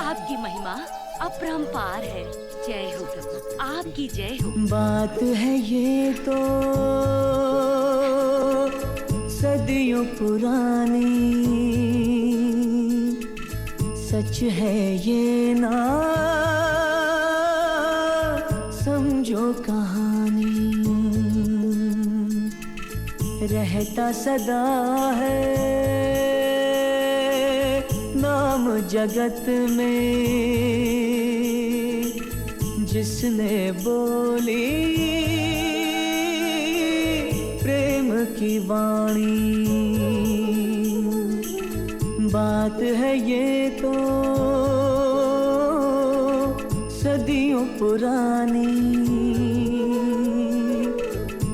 आपकी महिमा अपरंपार है। जय हो प्रभु, आपकी जय हो। बात है ये तो सदियों पुरानी, सच है ये ना समझो कहानी। रहता सदा है नाम जगत में, जिसने बोली प्रेम की वाणी। बात है ये तो सदियों पुरानी,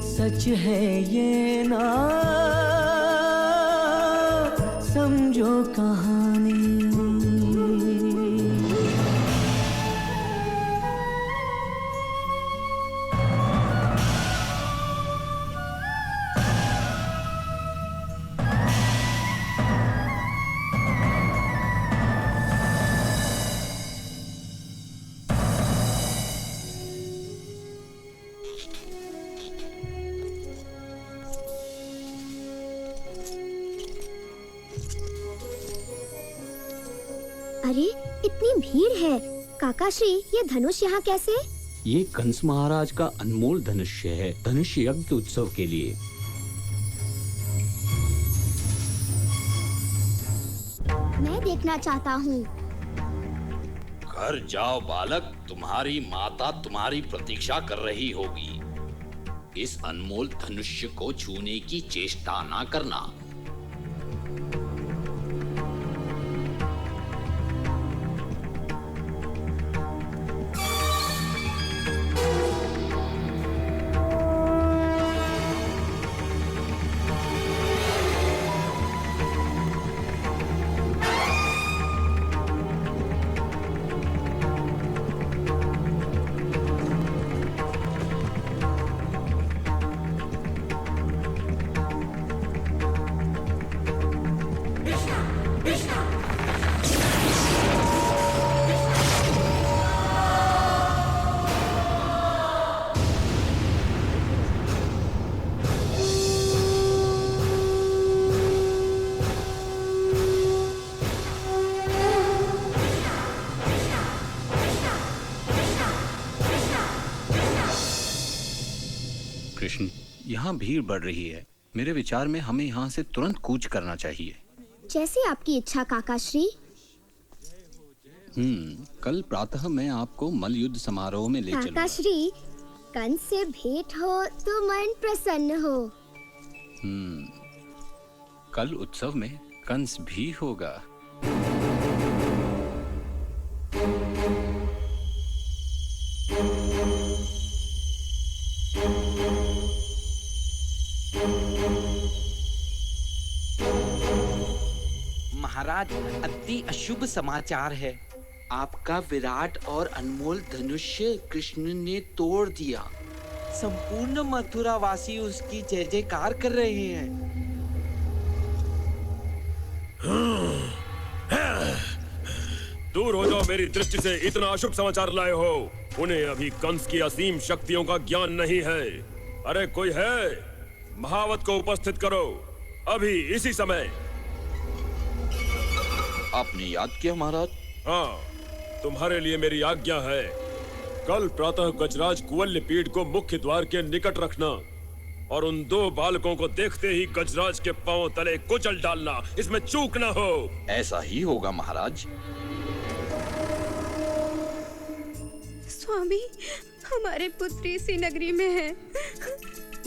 सच है ये ना समझो कहानी। अरे इतनी भीड़ है। काकाश्री, ये धनुष यहाँ कैसे? ये कंस महाराज का अनमोल धनुष्य है, धनुष यज्ञ उत्सव के लिए। मैं देखना चाहता हूँ। घर जाओ बालक, तुम्हारी माता तुम्हारी प्रतीक्षा कर रही होगी। इस अनमोल धनुष्य को छूने की चेष्टा ना करना। कृष्ण, यहाँ भीड़ बढ़ रही है। मेरे विचार में हमें यहाँ से तुरंत कूच करना चाहिए। जैसे आपकी इच्छा काकाश्री। कल प्रातः मैं आपको मल्ल युद्ध समारोह में ले चलूंगा। काकाश्री, कंस से भेंट हो तो मन प्रसन्न हो। कल उत्सव में कंस भी होगा। महाराज, अति अशुभ समाचार है। आपका विराट और अनमोल धनुष्य कृष्ण ने तोड़ दिया। संपूर्ण मथुरा वासी उसकी जय जयकार कर रहे हैं। दूर हो जाओ मेरी दृष्टि से, इतना अशुभ समाचार लाए हो। उन्हें अभी कंस की असीम शक्तियों का ज्ञान नहीं है। अरे कोई है? महावत को उपस्थित करो अभी इसी समय। आपने याद किया महाराज? हाँ, तुम्हारे लिए मेरी आज्ञा है। कल प्रातः गजराज कुवल्य पीठ को मुख्य द्वार के निकट रखना और उन दो बालकों को देखते ही गजराज के पांव तले कुचल डालना। इसमें चूक ना हो। ऐसा ही होगा महाराज। स्वामी, हमारे पुत्र इसी नगरी में है।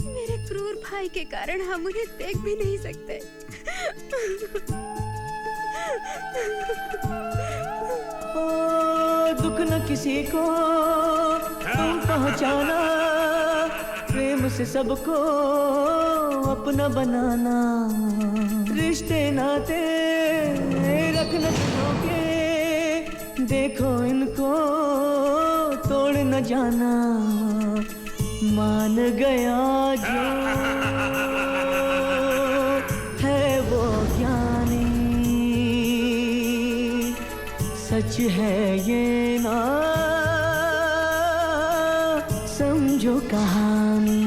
मेरे क्रूर भाई के कारण हम उन्हें देख भी नहीं सकते। दुख न किसी को तुम पहुंचाना, प्रेम से सबको अपना बनाना। रिश्ते नाते रखना के, देखो इनको तोड़ न जाना। मान गया जो है वो ज्ञानी, सच है ये ना समझो कहानी।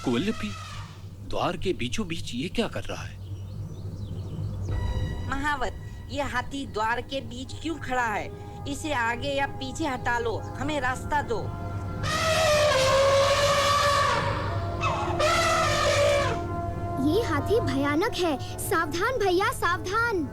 कुवल्यपी द्वार के बीचों बीच ये क्या कर रहा है? महावत, ये हाथी द्वार के बीच क्यों खड़ा है? इसे आगे या पीछे हटा लो, हमें रास्ता दो। ये हाथी भयानक है। सावधान भैया, सावधान।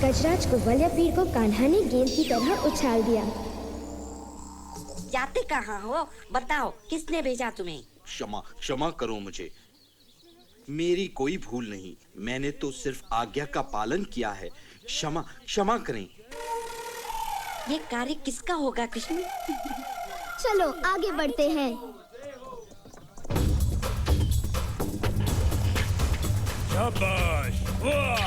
गजराज कुवल्यपीर को कान्हा ने गेंद की तरह उछाल दिया। जाते कहाँ हो? बताओ, किसने भेजा तुम्हें? क्षमा क्षमा करो मुझे, मेरी कोई भूल नहीं, मैंने तो सिर्फ आज्ञा का पालन किया है। क्षमा क्षमा करें। ये कार्य किसका होगा कृष्ण? चलो आगे बढ़ते हैं। शाबाश! वाह!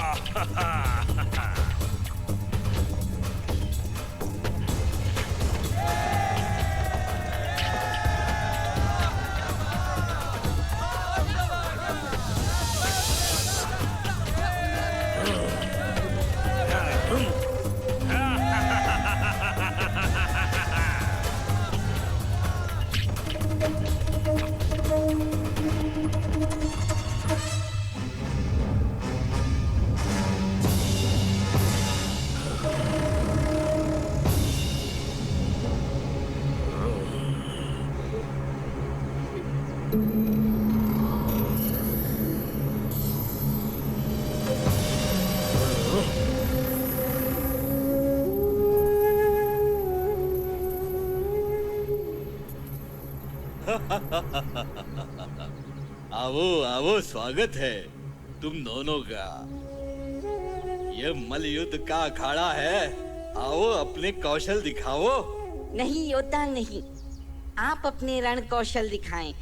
आओ आओ, स्वागत है तुम दोनों का। ये मल्लयुद्ध का अखाड़ा है, आओ अपने कौशल दिखाओ। नहीं योद्धा नहीं, आप अपने रण कौशल दिखाएं।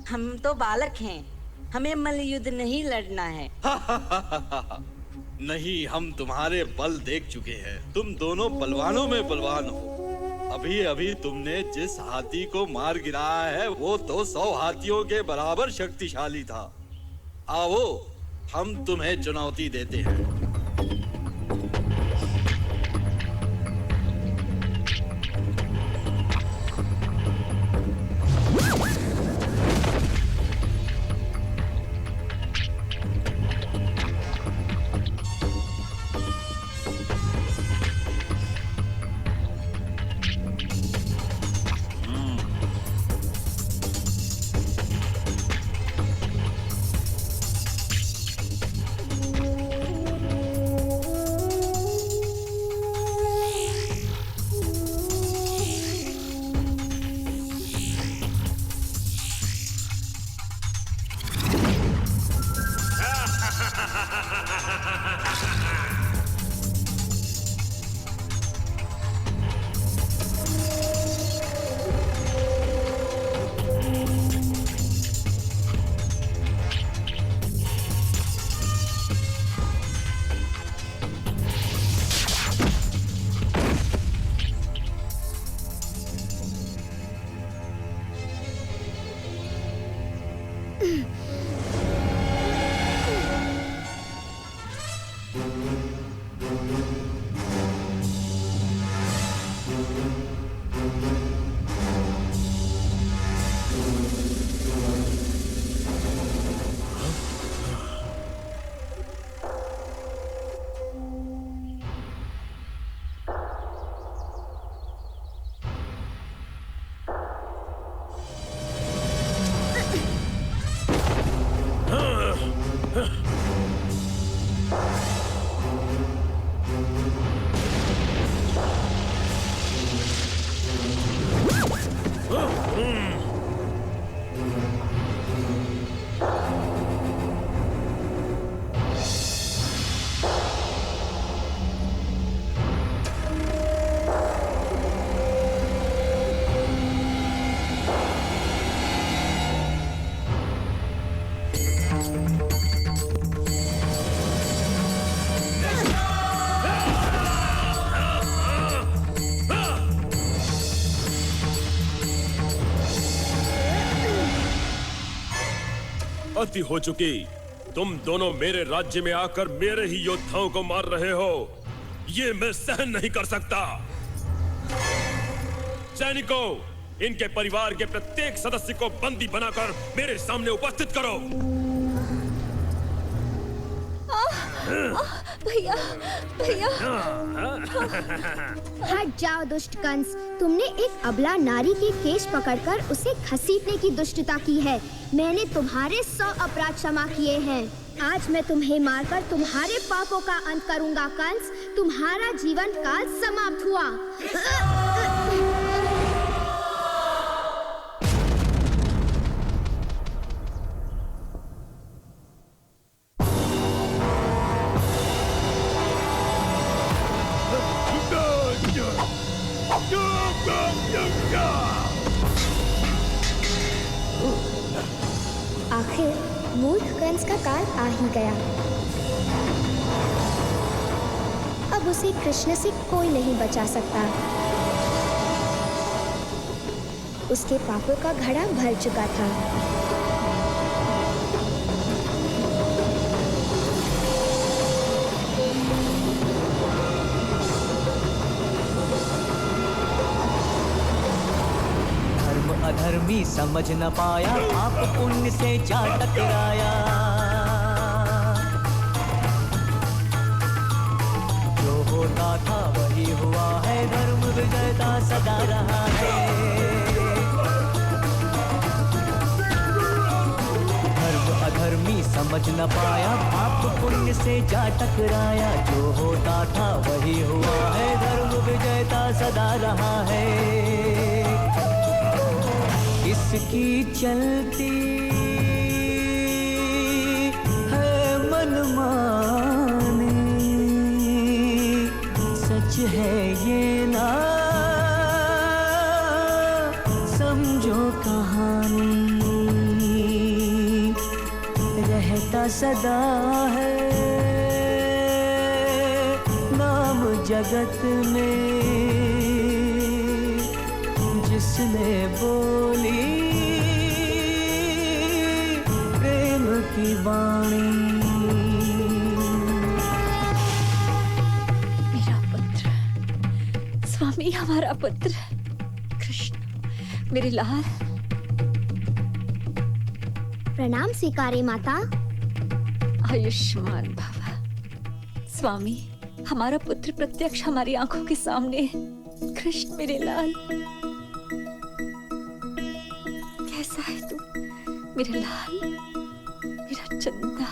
हम तो बालक हैं, हमें मल्लयुद्ध नहीं लड़ना है। नहीं, हम तुम्हारे बल देख चुके हैं, तुम दोनों बलवानों में बलवान हो। अभी अभी तुमने जिस हाथी को मार गिराया है वो तो 100 हाथियों के बराबर शक्तिशाली था। आओ हम तुम्हें चुनौती देते हैं। अति हो चुकी। तुम दोनों मेरे राज्य में आकर मेरे ही योद्धाओं को मार रहे हो, ये मैं सहन नहीं कर सकता। सैनिकों, इनके परिवार के प्रत्येक सदस्य को बंदी बनाकर मेरे सामने उपस्थित करो। भैया भैया, हट जाओ दुष्ट कंस। तुमने एक अबला नारी के केश पकड़कर उसे घसीटने की दुष्टता की है। मैंने तुम्हारे 100 अपराध क्षमा किए हैं। आज मैं तुम्हें मारकर तुम्हारे पापों का अंत करूंगा कंस। तुम्हारा जीवन काल समाप्त हुआ। आखिर मूर्ख कंस का काल आ ही गया। अब उसे कृष्ण से कोई नहीं बचा सकता। उसके पापों का घड़ा भर चुका था। धर्म अधर्मी समझ न पाया, पाप पुण्य से जा टकराया। जो होता था वही हुआ है, धर्म विजयता सदा रहा है। धर्म अधर्मी समझ न पाया, पाप पुण्य से जा टकराया। जो होता था वही हुआ है, धर्म विजयता सदा रहा है। इसकी चलती है मनमानी, सच है ये ना समझो कहानी। रहता सदा है नाम जगत में, जिसने बोली प्रेम की वाणी। मेरा पुत्र, स्वामी हमारा पुत्र कृष्ण, मेरे लाल। प्रणाम स्वीकारे माता। आयुष्मान भव। स्वामी, हमारा पुत्र प्रत्यक्ष हमारी आंखों के सामने है। कृष्ण मेरे लाल, कैसा है तू मेरे लाल, मेरा चंदा।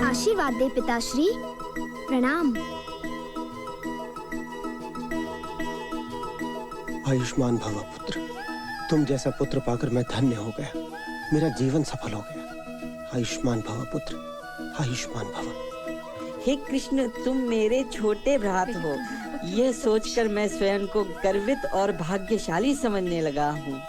आशीर्वाद दे पिताश्री। प्रणाम। आयुष्मान भव पुत्र, तुम जैसा पुत्र पाकर मैं धन्य हो गया। मेरा जीवन सफल हो गया। आयुष्मान भव पुत्र, आयुष्मान भव। हे कृष्ण, तुम मेरे छोटे भ्रात हो, यह सोचकर मैं स्वयं को गर्वित और भाग्यशाली समझने लगा हूँ।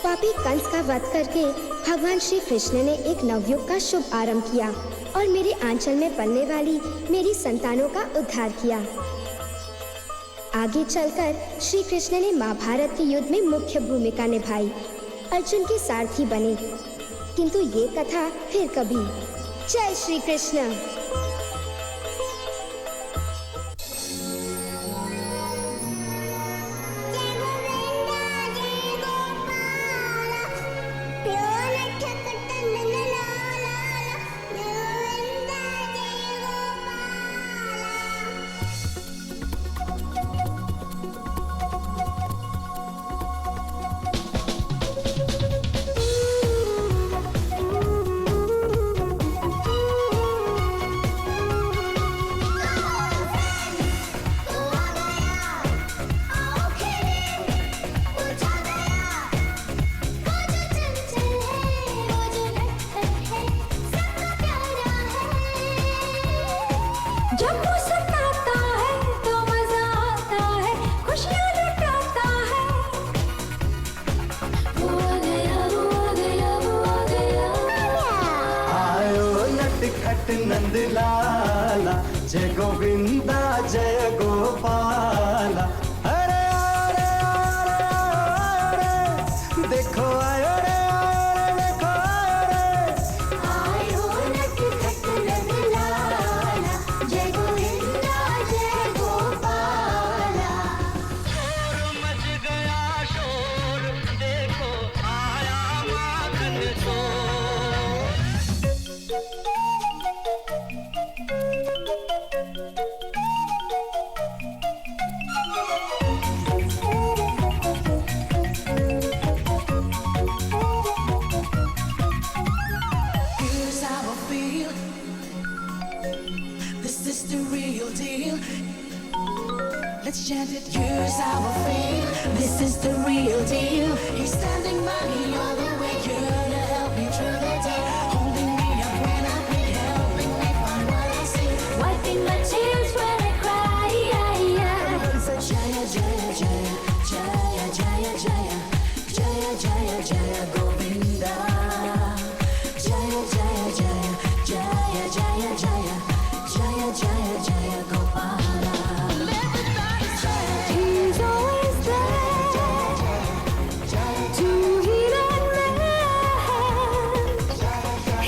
पापी कंस का वध करके भगवान श्री कृष्ण ने एक नवयुग का शुभ आरंभ किया और मेरे आंचल में पलने वाली मेरी संतानों का उद्धार किया। आगे चलकर श्री कृष्ण ने महाभारत के युद्ध में मुख्य भूमिका निभाई, अर्जुन के सारथी बने। किंतु ये कथा फिर कभी। जय Shri Krishna. Here's how I feel. This is the real deal. He's standing by me all the way, here to help me through the day, holding me up when I need, helping me find what I see, wiping my tears when I cry. So Jaya Jaya Jaya Jaya Jaya Jaya Jaya Jaya Jaya Govinda. Jaya Jaya Jaya Jaya Jaya Jaya Jaya Jaya Jaya Gopala. He's always there to heal and mend.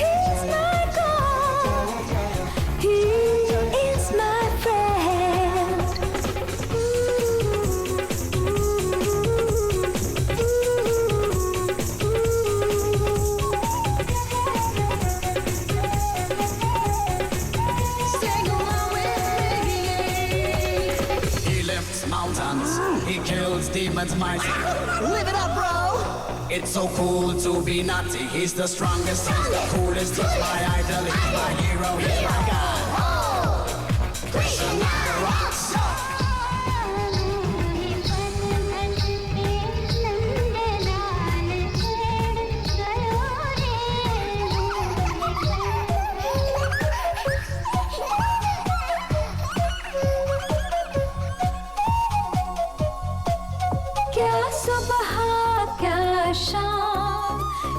He's my God. He is my friend. Sing along with me. He lifts mountains, he kills demons mighty. Live it up, bro! It's so cool to be naughty. He's the strongest, he's the coolest. He's my idol, he's my hero, he's my god. Krishna rocks. क्या सुबह क्या शाम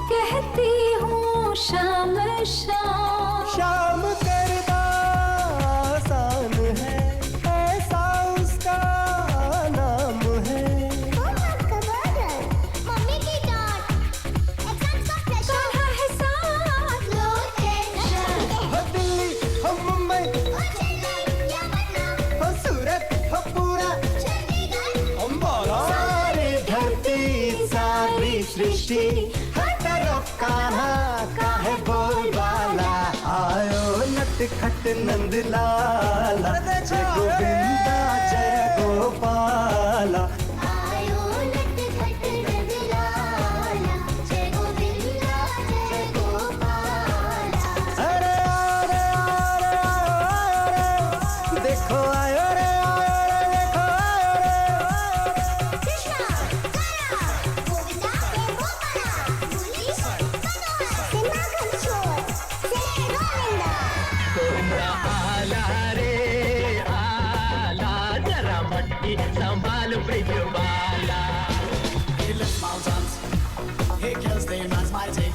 कहती हूँ शाम शाम शाम करना आसान है, ऐसा उसका नाम है। मम्मी की डांट कान्हा है साथ लो टेंशन हो दिल्ली, हो मुंबई, हो सूरत, हो पूरा, हम सारे धरती सारी सृष्टि, हर तरफ कहाँ का है बोलबाला। आयो नटखट नंद लाला, जय गोविंदा जय गोपाला। आयो नटखट नंदलाला, जय गोविंदा जय गोपाला। अरे अरे अरे अरे देखो आयो रे, देखो आयो रे। कृष्णा काला गोविंदा गोपाला पुलिस कनवा सिन्हा कंट्रोल जय गोविंदा। गोविंदा आला रे आला, जरा मटकी संभाल ब्रिज वाला. He lifts mountains, he kills demons mighty.